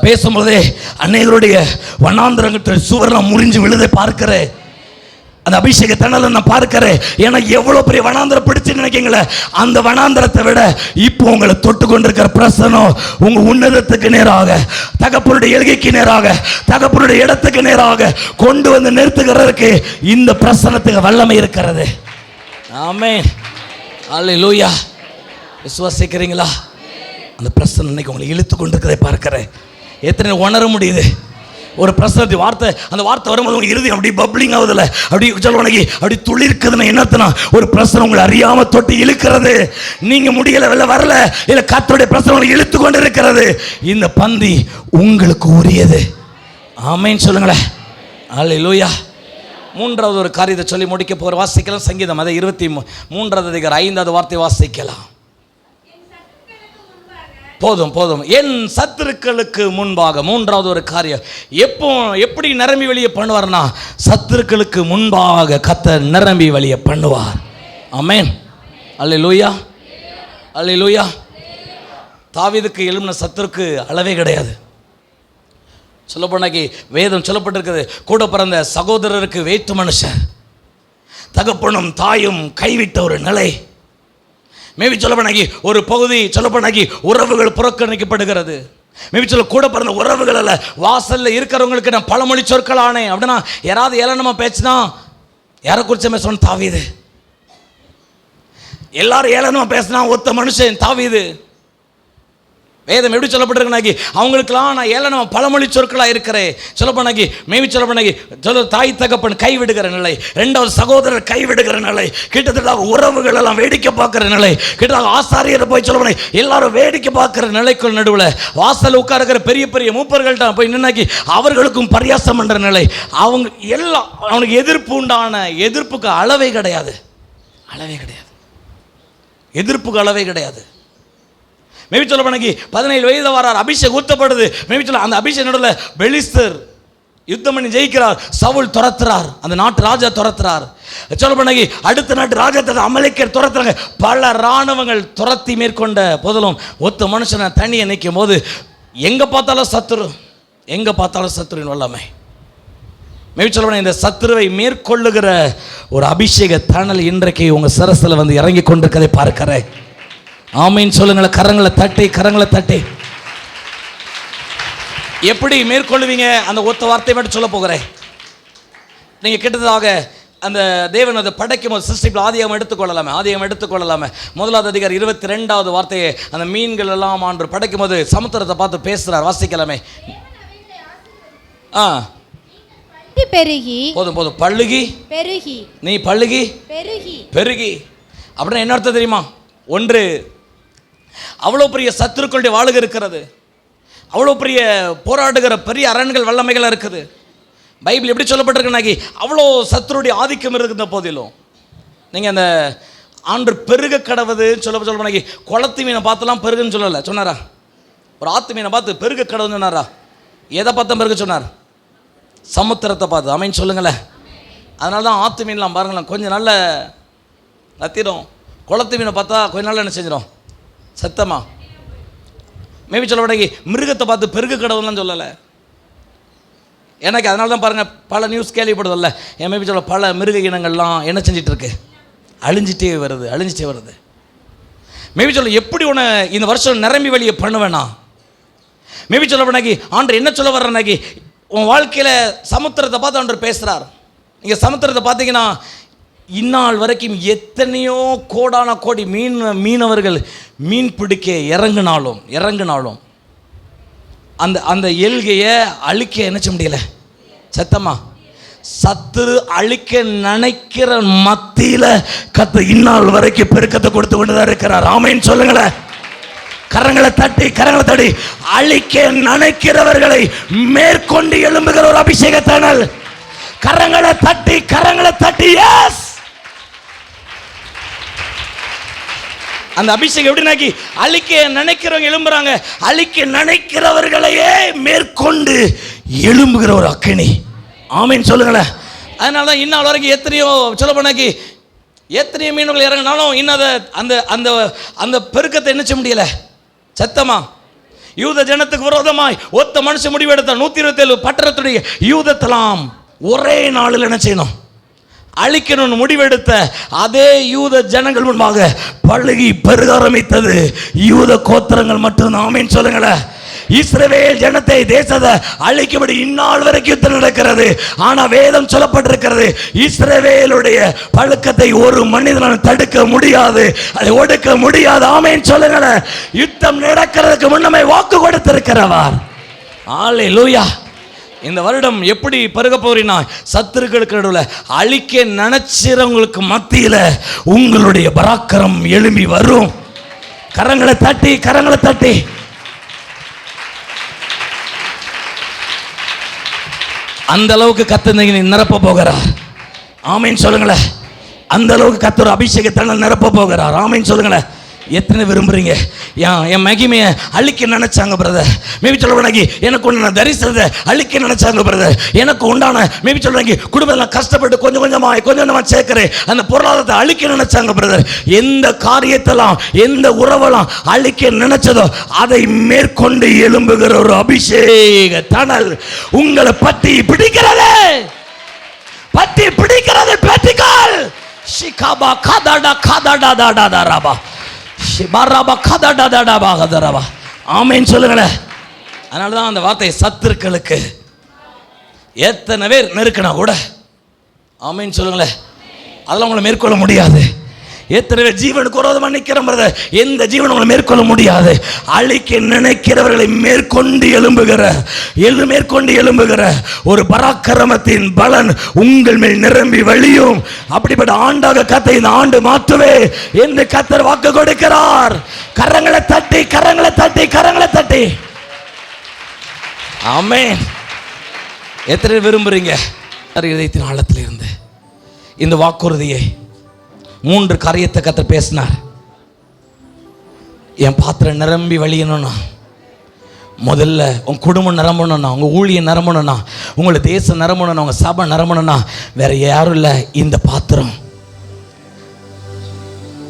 Speaker 1: பேசும்போதே அநேகருடைய வனாந்திரங்கள் சுவரெல்லாம் முறிஞ்சு விழுதை பார்க்கிறேன். அந்த அபிஷேக தணலை நான் பார்க்கிறேன். ஏன்னா எவ்வளவு பெரிய வனாந்தரம் பிடிச்சு நினைக்கீங்களே, அந்த வனாந்தரத்தை விட இப்போ உங்களை தொட்டு கொண்டிருக்கிற பிரசனம் உங்க உன்னதத்துக்கு நேராக, தகப்பனுடைய எல்கைக்கு நேராக, தகப்பனுடைய இடத்துக்கு நேராக கொண்டு வந்து நிறுத்துகிறதுக்கு இந்த பிரசனத்துக்கு வல்லமை இருக்கிறது. ஆமென், அல்லேலூயா. விசுவாசிக்கிறீங்களா? அந்த பிரசனம் இன்னைக்கு உங்களை இழுத்து கொண்டிருக்கிறதை பார்க்கிறேன். எத்தனை உணர முடியுது? ஒரு பிரசனத்தை வார்த்தை, அந்த வார்த்தை வரும்போது உங்க இறுதி அப்படி பப்ளிங் ஆகுதுல, அப்படி சொல்லுவாங்க, அப்படி துளிர்க்குதுன்னா என்னத்துனா ஒரு பிரசனம் உங்களை அறியாம தொட்டு இழுக்கிறது. நீங்க முடியல, வெளில வரல, இல்ல கர்த்தருடைய பிரசனம் உங்களை இழுத்து கொண்டு இருக்கிறது. இந்த பந்தி உங்களுக்கு உரியது. ஆமென் சொல்லுங்களேன். அல்லேலூயா. மூன்றாவது ஒரு காரியத்தை சொல்லி முடிக்க போற. வாசிக்கலாம் சங்கீதம் அதை 23வது அதிகாரம் 5வது வார்த்தை வாசிக்கலாம். போதும் போதும். என் சத்துருக்களுக்கு முன்பாக, மூன்றாவது ஒரு காரியம், எப்படி நிரம்பி வெளியே பண்ணுவார்னா, சத்துருக்களுக்கு முன்பாக கர்த்தர் நிரம்பி வெளியே பண்ணுவார். ஆமென், அல்லேலூயா, அல்லேலூயா. தாவீதுக்கு எழும்பின சத்துருக்கு அளவே கிடையாது. சொல்லப்போனாக்கி வேதம் சொல்லப்பட்டிருக்கிறது, கூட பிறந்த சகோதரருக்கு வேற்று மனுஷன், தகப்பனும் தாயும் கைவிட்ட ஒரு நிலை. மேபி சொல்லப்போனாக்கி ஒரு பகுதி சொல்லப்போனாக்கி உறவுகள் புறக்கணிக்கப்படுகிறது. மேபி சொல்ல கூட பிறந்த உறவுகள் அல்ல, வாசல்ல இருக்கிறவங்களுக்கு நான் பழமொழி சொற்கள் ஆனேன் அப்படின்னா, யாராவது ஏளனமா பேசினா யாரை குறிச்சமே சொன்ன தாவீது. எல்லாரும் ஏளனமா பேசினா ஒத்த மனுஷன் தாவீது. வேதம் எப்படி சொல்லப்பட்டிருக்குனாக்கி அவங்களுக்கெல்லாம் நான் ஏளனமா பழமொழி சொற்களாக இருக்கிறேன். சொல்லப்போனாக்கி மேபி சொல்லப்போனாக்கி தாய் தகப்பன் கைவிடுகிற நிலை, ரெண்டாவது சகோதரர் கைவிடுகிற நிலை, கிட்டத்தட்ட உறவுகள் எல்லாம் வேடிக்கை பார்க்கிற நிலை, கிட்டத்தட்ட ஆசாரியரை போய் சொல்லப்போனா எல்லாரும் வேடிக்கை பார்க்கிற நிலைக்குள் நடுவில் வாசல் உட்காருக்கிற பெரிய பெரிய மூப்பர்கள்ட்ட போய் நின்னாக்கி அவர்களுக்கும் பரியாசம் என்ற நிலை. அவங்க எல்லாம் அவனுக்கு எதிர்ப்பு உண்டான எதிர்ப்புக்கு அளவே கிடையாது, அளவே கிடையாது, எதிர்ப்புக்கு அளவே கிடையாது. மேபி சொல்ல போனாக்கி 17 வயதில் வரார், அபிஷேகம் ஊத்தப்படுது. மேபி சொல்ல அந்த அபிஷேகம் நடுவில் பெலிஸ்தர் யுத்தம் பண்ணி ஜெயிக்கிறார், சவுல் துரத்துறார், அந்த நாட்டு ராஜா துரத்துறார். சொல்ல போனாக்கி அடுத்த நாட்டு ராஜா அமலேக்கர் துரத்துறாங்க. பல இராணுவங்கள் துரத்தி மேற்கொண்ட போதிலும் ஒத்த மனுஷனை தண்ணியை நிற்கும் போது எங்க பார்த்தாலும் சத்துரு, எங்க பார்த்தாலும் சத்துருவின் வல்லமை. மேபி சொல்ல போனா இந்த சத்துருவை மேற்கொள்ளுகிற ஒரு அபிஷேக தணல் இன்றைக்கு உங்க சரசில் வந்து இறங்கி கொண்டிருக்கதை பார்க்கிறேன். ஆமீன் சொல்லுங்களேன். கரங்களை தட்டி, கரங்களை தட்டி. எப்படி மேற்கொள்வீங்க? அந்த ஒத்த வார்த்தை மட்டும் சொல்ல போகிறேன். நீங்கள் கிட்டத்தட்ட அந்த தேவன் அதை படைக்கும் போது சிருஷ்டிப்பில் ஆதியாகமம் எடுத்துக்கொள்ளலாமே, ஆதியாகமம் எடுத்துக்கொள்ளலாமே 1வது அதிகாரம் 22வது வார்த்தையை, அந்த மீன்கள் எல்லாம் ஆண்டு படைக்கும் போது சமுத்திரத்தை பார்த்து பேசுகிறார். வாசிக்கலாமே.
Speaker 2: பெருகி,
Speaker 1: போதும் போதும், பழுகி
Speaker 2: பெருகி,
Speaker 1: நீ பழுகி
Speaker 2: பெருகி,
Speaker 1: பெருகி அப்படின்னா என்ன அர்த்தம் தெரியுமா? ஒன்று, அவ்வளோ பெரிய சத்துருக்களுடைய வாழுக இருக்கிறது, அவ்வளோ பெரிய போராடுகிற பெரிய அரண்கள் வல்லமைகள் இருக்குது. பைபிள் எப்படி சொல்லப்பட்டிருக்குனாக்கி அவ்வளோ சத்துருடைய ஆதிக்கம் இருக்கிற போதிலும் நீங்கள் அந்த ஆண்டு பெருக கடவுதுன்னு சொல்ல போனாக்கி குளத்து மீனை பார்த்துலாம் பெருகுன்னு சொல்லலை, சொன்னாரா? ஒரு ஆத்து மீனை பார்த்து பெருக கடவுன்னு சொன்னாரா? எதை பார்த்தா பெருக சொன்னார்? சமுத்திரத்தை பார்த்து. அமைன்னு சொல்லுங்களேன். அதனால தான் ஆத்து மீன்லாம் பாருங்களேன் கொஞ்சம் நல்ல நத்திடும், குளத்து மீனை பார்த்தா கொஞ்ச நாள் என்ன செஞ்சிடும்? சத்தமா. மேபி சொல்ல மாட்டேங்கி மிருகத்தை பார்த்து பெருகு கடவுள்லாம் சொல்லலை. எனக்கு அதனால தான் பாருங்கள் பல நியூஸ் கேள்விப்படுதில்ல, என் மேபி சொல்ல பல மிருக இனங்கள்லாம் என்ன செஞ்சிட்டு இருக்கு? அழிஞ்சிட்டே வருது, அழிஞ்சிட்டே வருது. மேபி சொல்ல எப்படி உன்னை இந்த வருஷம் நிரம்பி வெளியே பண்ணுவேனா? மேபி சொல்ல போனாக்கி ஆண்டர் என்ன சொல்ல வர்றனாக்கி உன் வாழ்க்கையில் சமுத்திரத்தை பார்த்து ஆண்டர் பேசுகிறார். நீங்கள் சமுத்திரத்தை பார்த்தீங்கன்னா இந்நாள் வரைக்கும் எத்தனையோ கோடான கோடி மீனவர்கள் மீன் பிடிக்க இறங்கினாலும் அந்த அந்த எல்கையை அழிக்க நினைச்ச முடியல. சத்தமா. சத்துரு அழிக்க நினைக்கிற மத்தியில் கர்த்தர் இந்நாள் வரைக்கும் பெருக்கத்தை கொடுத்து கொண்டுதான் இருக்கிறார். ஆமென் சொல்லுங்களேன். கரங்களை தட்டி அழிக்க நினைக்கிறவர்களை மேற்கொண்டு எழும்புகிற ஒரு அபிஷேக தணல். கரங்களை தட்டி எஸ். அந்த அபிஷேகம் எப்படினாக்கி அழிக்க நினைக்கிறவங்க எழும்புறாங்க, அழிக்க நினைக்கிறவர்களையே மேற்கொண்டு எழும்புகிற ஒரு அக்கினி. ஆமீன் சொல்லுங்களேன். அதனால தான் இந்நாள் வரைக்கும் எத்தனையோ சொல்ல போனாக்கி எத்தனையோ மீனவர்கள் இறங்கினாலும் இன்னும் அந்த அந்த அந்த பெருக்கத்தை என்ன செய்ய முடியல. சத்தமா. யூத ஜனத்துக்கு விரோதமாய் ஒத்த மனுஷன் முடிவெடுத்த 127 பட்டணத்துடைய யூதத்தெல்லாம் ஒரே நாளில் என்ன செய்யணும்? அழிக்கணும்னு முடிவெடுத்த அதே யூத ஜனங்கள் முன்பாக பழுகி பெருக ஆரம்பித்தது யூத கோத்திரங்கள் மட்டும். ஆமென் சொல்லுங்களேன். இஸ்ரவேல் ஜனத்தை தேசத்தை அழிக்கும்படி இந்நாள் வரைக்கும் யுத்தம் நடக்கிறது. ஆனா வேதம் சொல்லப்பட்டிருக்கிறது, இஸ்ரவேலுடைய பழக்கத்தை ஒரு மனிதனால் தடுக்க முடியாது, அதை ஒடுக்க முடியாது. ஆமென் சொல்லுங்களேன். யுத்தம் நடக்கிறதுக்கு முன்னமே வாக்கு கொடுத்திருக்கிறவர். அல்லேலூயா. இந்த வருடம் எப்படி பருக போறீனா, சத்துருக்களுக்கு நடுவில் அழிக்க நினைச்சிறவங்களுக்கு மத்தியில உங்களுடைய பராக்கிரம் எழும்பி வரும். கரங்களை தட்டி கரங்களை தட்டி அந்த அளவுக்கு கர்த்தர் நிரப்ப போகிறார். ஆமென் சொல்லுங்களேன். அந்த அளவுக்கு கர்த்தர் அபிஷேகத்தால் நிரப்ப போகிறார். ஆமென் சொல்லுங்களேன். எத்தனை விரும்புறீங்க? என் மகிமையை அழிக்க நினைச்சாங்க பிரதர். மேபி சொல்லுவாங்க எனக்கு உண்டான தரிசனத்தை அழிக்க நினைச்சாங்க பிரதர். எனக்கு உண்டான மேபி சொல்றாங்க குடும்பத்தில் கஷ்டப்பட்டு கொஞ்சம் கொஞ்சமா சேர்க்கிறேன் அந்த பொருளாதாரத்தை அழிக்க நினைச்சாங்க பிரதர். எந்த காரியத்தெல்லாம் எந்த உறவெல்லாம் அழிக்க நினைச்சதோ அதை மேற்கொண்டு எழும்புகிற ஒரு அபிஷேக தணல் உங்களை பத்தி பிடிக்கிறது. பெட்டிக்கால் ஷிகாபா கதடா கதடா ஆமென் சொல்லுங்களேன். அதனாலதான் அந்த வார்த்தை சத்துருக்களுக்கு எத்தனை பேர் நெருக்கினா கூட ஆமென் சொல்லுங்களேன், அதெல்லாம் உங்களை மேற்கொள்ள முடியாது. எத்தனை பேர் ஜீவனுக்கு விரோதமாக நிற்கிறோம், எந்த ஜீவன் உங்களை மேற்கொள்ள முடியாது. அழிக்க நினைக்கிறவர்களை மேற்கொண்டு எழும்புகிற ஒரு பராக்கிரமத்தின் பலன் உங்கள் மேல் நிரம்பி வழியும். அப்படிப்பட்ட ஆண்டாக கர்த்தர் இந்த ஆண்டு மாற்றுவே என்று கர்த்தர் வாக்கு கொடுக்கிறார். கரங்களை தட்டி ஆமென். எத்தனை விரும்புறீங்க? இதயத்தின் ஆழத்தில் இருந்து இந்த வாக்குறுதியை 3 காரியத்தை கர்த்தர் பேசினார். என் பாத்திரம் நிரம்பி வழியணும்னா, முதல்ல உங்க குடும்பம் நிரம்பணும்னா, உங்க ஊழியம் நிரம்பணும்னா, உங்களை தேசம் நிரம்பணும்னா, உங்க சபை நிரம்பணும்னா வேற யாரும் இல்லை, இந்த பாத்திரம்.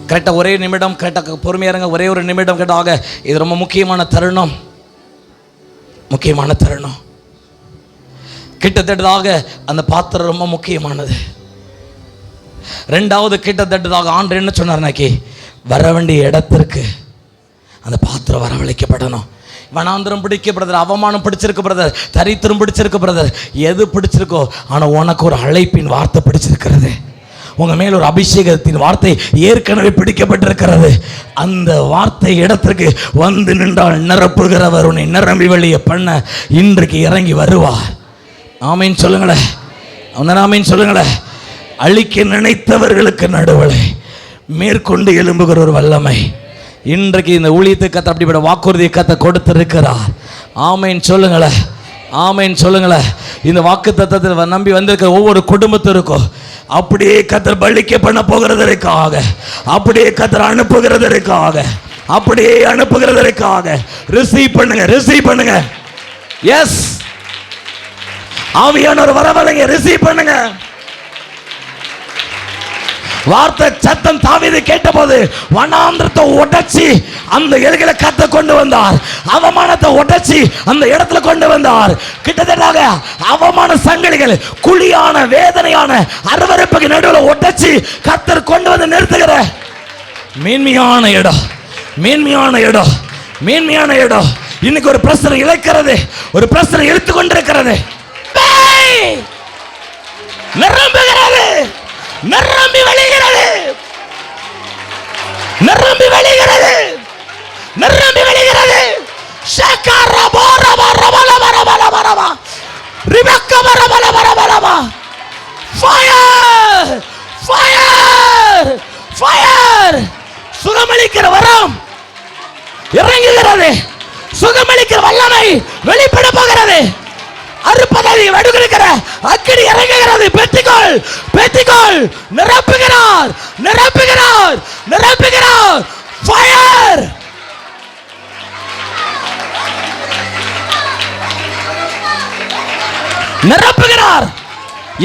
Speaker 1: கரெக்டாக ஒரே நிமிடம், கரெக்டாக பொறுமையாக இருங்க, ஒரே ஒரு நிமிடம் கேட்டாக. இது ரொம்ப முக்கியமான தருணம். கிட்டத்தட்டதாக அந்த பாத்திரம் ரொம்ப முக்கியமானது. 2வது கிட்டத்தட்டதாக ஆண்டு என்ன சொன்னார்னாக்கி, வர வேண்டிய இடத்திற்கு அந்த பாத்திரம் வரவழைக்கப்படணும். வனாந்திரம் பிடிக்க பிரதர், அவமானம் பிடிச்சிருக்கு பிரதர், தரித்திரம் பிடிச்சிருக்கு பிரதர், எது பிடிச்சிருக்கோ, ஆனால் உனக்கு ஒரு அழைப்பின் வார்த்தை பிடிச்சிருக்கிறது. உங்க மேல் ஒரு அபிஷேகத்தின் வார்த்தை ஏற்கனவே பிடிக்கப்பட்டிருக்கிறது. அந்த வார்த்தை இடத்திற்கு வந்து நின்றால் நிரப்புகிறவர் உன்னை நிரம்பி வழிய பண்ண இன்றைக்கு இறங்கி வருவார். ஆமீன் சொல்லுங்களேன். ஆமீன் சொல்லுங்களேன். அழிக்க நினைத்தவர்களுக்கு நடுவலை மேற்கொண்டு எழும்புகிற ஒரு வல்லமை இன்றைக்கு இந்த ஊழியத்தை கத்த அப்படிப்பட்ட வாக்குறுதியை கத்த கொடுத்திருக்கிறார். ஆமீன் சொல்லுங்களேன். ஆமீன் சொல்லுங்களேன். இந்த வாக்கு தத்தத்தில் நம்பி வந்திருக்கிற ஒவ்வொரு குடும்பத்திற்கும் அப்படியே கத்தர் பலிக்க பண்ண போகிறதற்காக, அப்படியே கத்தர் அனுப்புகிறதற்காக ரிசீவ் பண்ணுங்க. எஸ், ஆவியானவர் வரவழைங்க, ரிசீவ் பண்ணுங்க. வார்த்தை சத்தம் தாவீது கேட்டபோது வனாந்திரத்தை உடைச்சி அந்த எல்களை கத்த கொண்டு வந்தார். அவமானத்தை உடைச்சி அந்த இடத்துல கொண்டு வந்தார். கிட்டத்தட்ட அவமான சங்கடிகள், குழியான வேதனையான அருவருப்புக்கு நடுவில் உடைச்சி கத்தர் கொண்டு வந்து நிறுத்துகிற மேன்மையான இடம். இன்னைக்கு ஒரு பிரச்சனை இழைக்கிறது, ஒரு பிரச்சனை இழுத்து கொண்டிருக்கிறது, நிரம்பி வழிகிறது. சுகமளிக்கிற வரம் இறங்குகிறது. சுகமளிக்கிற வல்லமை வெளிப்பட போகிறது. அறுப்பதை வடுகிற அக்கினி இறங்குகிறது. பெட்டிக்கோள் நிரப்புகிறார். ஃபயர். நிரப்புகிறார்.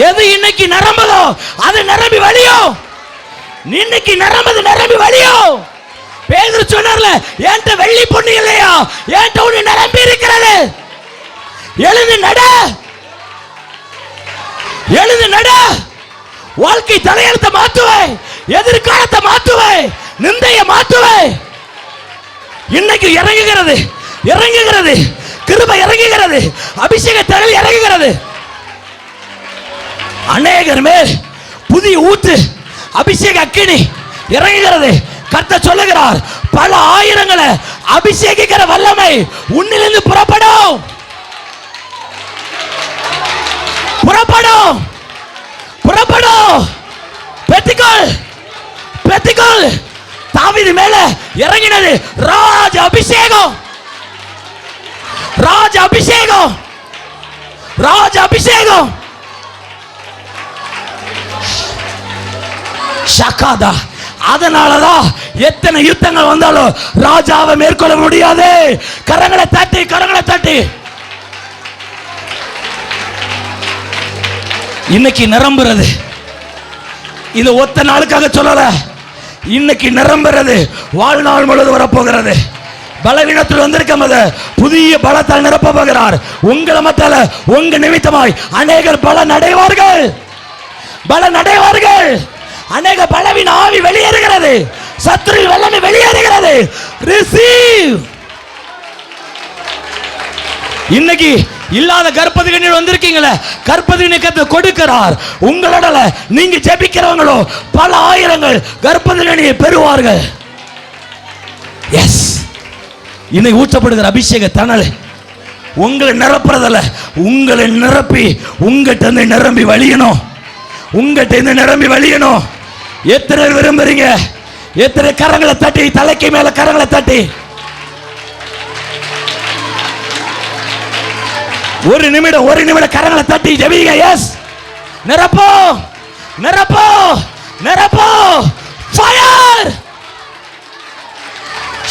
Speaker 1: எது இன்னைக்கு நிரம்புதோ அது நிரம்பி வழியும். இன்னைக்கு நிரம்பி வழியும். பேதுரு சொன்னார்ல, என்கிட்ட வெள்ளி பொண்ணு இல்லையா, என்கிட்ட ஒண்ணு நிரம்பி இருக்கிறது. எழுந்து நட. வாழ்க்கை தலையெழுத்தை மாற்றுவேன், எதிர்காலத்தை மாற்றுவேன், நிந்தையை மாற்றுவேன். இன்னைக்கு இறங்குகிறது, இறங்குகிறது, கிருபை இறங்குகிறது, அபிஷேக தழல் இறங்குகிறது. அநேகர் மேல் புதிய ஊற்று அபிஷேக அக்கினி இறங்குகிறது. கர்த்தர் சொல்லுகிறார், பல ஆயிரங்களை அபிஷேகிக்கிற வல்லமை உன்னிலிருந்து புறப்படும், புறப்படும், புறப்படும். பெத்திக்கொள், பெத்திக்கொள். தாவீது மேல இறங்கினது ராஜ அபிஷேகம், ராஜ அபிஷேகம், ராஜ அபிஷேகம். ஷகாதா. அதனாலதான் எத்தனை யுத்தங்கள் வந்தாலும் ராஜாவை மேற்கொள்ள முடியாது. கரங்களை தட்டி, கரங்களை தட்டி. இன்னைக்கு நிரம்புறது, இது ஒத்த நாளுக்காக சொல்லல, இன்னைக்கு நிரம்புறது வாழ்நாள் முழுவதும் வரப்போகிறது. பலவீனத்தில் வந்திருக்கும் புதிய பலத்தால் நிரப்ப போகிறார். உங்களை மத்தால உங்க நிமித்தமாய் அநேகர் பலன் அடைவார்கள், பலன் அடைவார்கள். அநேக பலவீன ஆவி வெளியேறுகிறது, சத்துரு வல்லமை வெளியேறுகிறது. ரிசீவ். இன்னைக்கு இல்லாத கர்ப்பதிகனி வந்திருக்கீங்களே, கர்ப்பதிகனி கத்து கொடுக்கிறார். உங்களோட நீங்க ஜெபிக்கிறவங்களோ பல ஆயிரங்கள் கர்ப்பதிகனியை பெறுவார்கள். எஸ், இன்னைக்கு ஊற்றப்படுகிற அபிஷேக தணல் உங்களை நிரப்புறதில்ல, உங்களை நிரப்பி உங்ககிட்ட இருந்து நிரம்பி வழியணும், உங்ககிட்ட இருந்து நிரம்பி வழியணும். எத்தனை விரும்புறீங்க? எத்தனை கரங்களை தட்டி, தலைக்கு மேல கரங்களை தட்டி. ஒரு நிமிடம், ஒரு நிமிடம் கரங்களை தட்டி ஜெபிங்க. எஸ், நிரப்போ, நிரப்போ, நிரப்போ. ஃபயர்.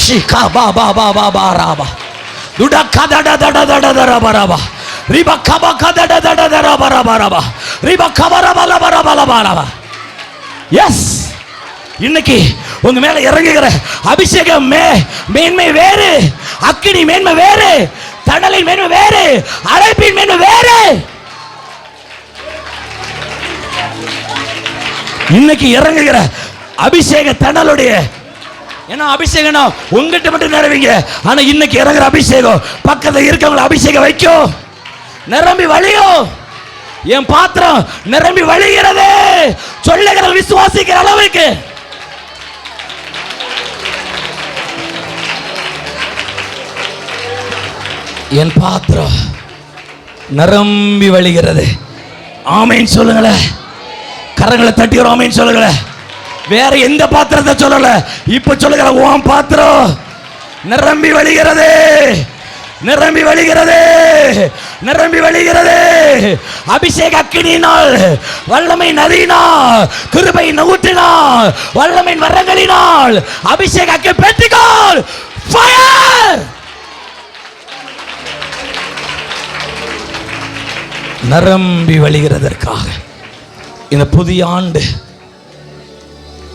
Speaker 1: ஷிகா பா பா பா பா பா ராபா துடா கதா டா டா டா டா டா ராபா ராபா ரிபா கபா கதா டா டா டா ராபா ராபா ராபா ரிபா கபா ராபா ராபா ராபா ராபா ராபா. எஸ், இன்னைக்கு உங்க மேல இறங்குகிற அபிஷேகம் மேன்மை வேறு, அக்கினி மேன்மை வேறு, தணலின் மேன்மை வேறு, அழைப்பின் மேன்மை வேறு. இன்னைக்கு இறங்குகிற அபிஷேக தணலுடைய, ஏன்னா அபிஷேகம்னா உங்ககிட்ட மட்டும் நிறவீங்க, ஆனா இன்னைக்கு இறங்குற அபிஷேகம் பக்கத்துல இருக்கவங்களை அபிஷேகம் வைக்கும், நிரம்பி வழியும். என் பாத்திரம் நிரம்பி வழிகிறது சொல்லுகிற விசுவாசிக்கிற அளவுக்கு. என் பாத்திரம் நிரம்பி வழிகிறது. ஆமேன் சொல்லுங்களேன். கரங்களை தட்டிக்கிறோம், ஆமேன் சொல்லுங்களேன். வேற எந்த பாத்திரத்தை சொல்லல, இப்ப சொல்லுகிற உன் பாத்திரம் நிரம்பி வழிகிறது, நிரம்பி வழிகிறது, நிரம்பி வழிகிறது. அபிஷேக அக்கினியினால், வல்லமை நதியினால், கிருபை ஊற்றினால், வல்லமை வரங்களினால் அபிஷேக அக்கினி பெற்றுக்கொள். ஃபயர். நிரம்பி வழிகிறதற்காக இந்த புதிய ஆண்டு,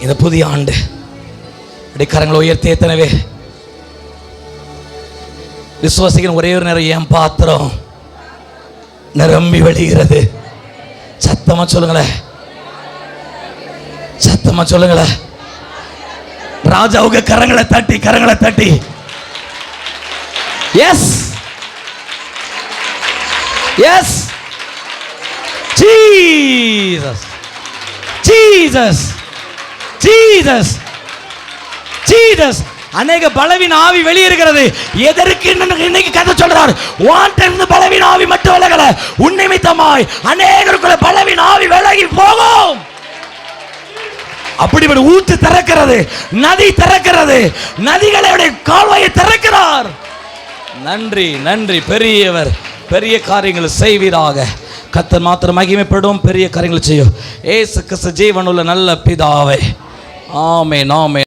Speaker 1: இந்த புதிய ஆண்டு கரங்களை உயர்த்தி எத்தனவே விசுவாசிக்கிற ஒரே ஒரு நேரம் என் பாத்திரம் நிரம்பி வழிகிறது. சத்தமா சொல்லுங்களேன், சத்தமா சொல்லுங்களேன். ராஜாவுக்கு கரங்களை தட்டி, கரங்களை தட்டி. Yes, yes. Jesus, Jesus, Jesus, Jesus. அநேக பலவீன ஆவி வெளியேறுகிறது. எதற்கு இன்னைக்கு கதை சொல்றார்? வாண்டிருந்து பலவீன ஆவி மட்டும் விலகல, உன் நிமித்தமாய் அநேகருக்குள்ள பலவீன ஆவி விலகி போகும். அப்படிப்பட்ட ஊற்று திறக்கிறது, நதி திறக்கிறது, நதிகளுடைய கால்வாயை திறக்கிறார். நன்றி, நன்றி. பெரியவர் பெரிய காரியங்களை செய்வீராக. கர்த்தர் மாத்திரம் மகிமைப்படும், பெரிய காரியங்களை செய்யும். ஏசு கிறிஸ்து ஜீவனுள்ள நல்ல பிதாவே. ஆமென், ஆமென்.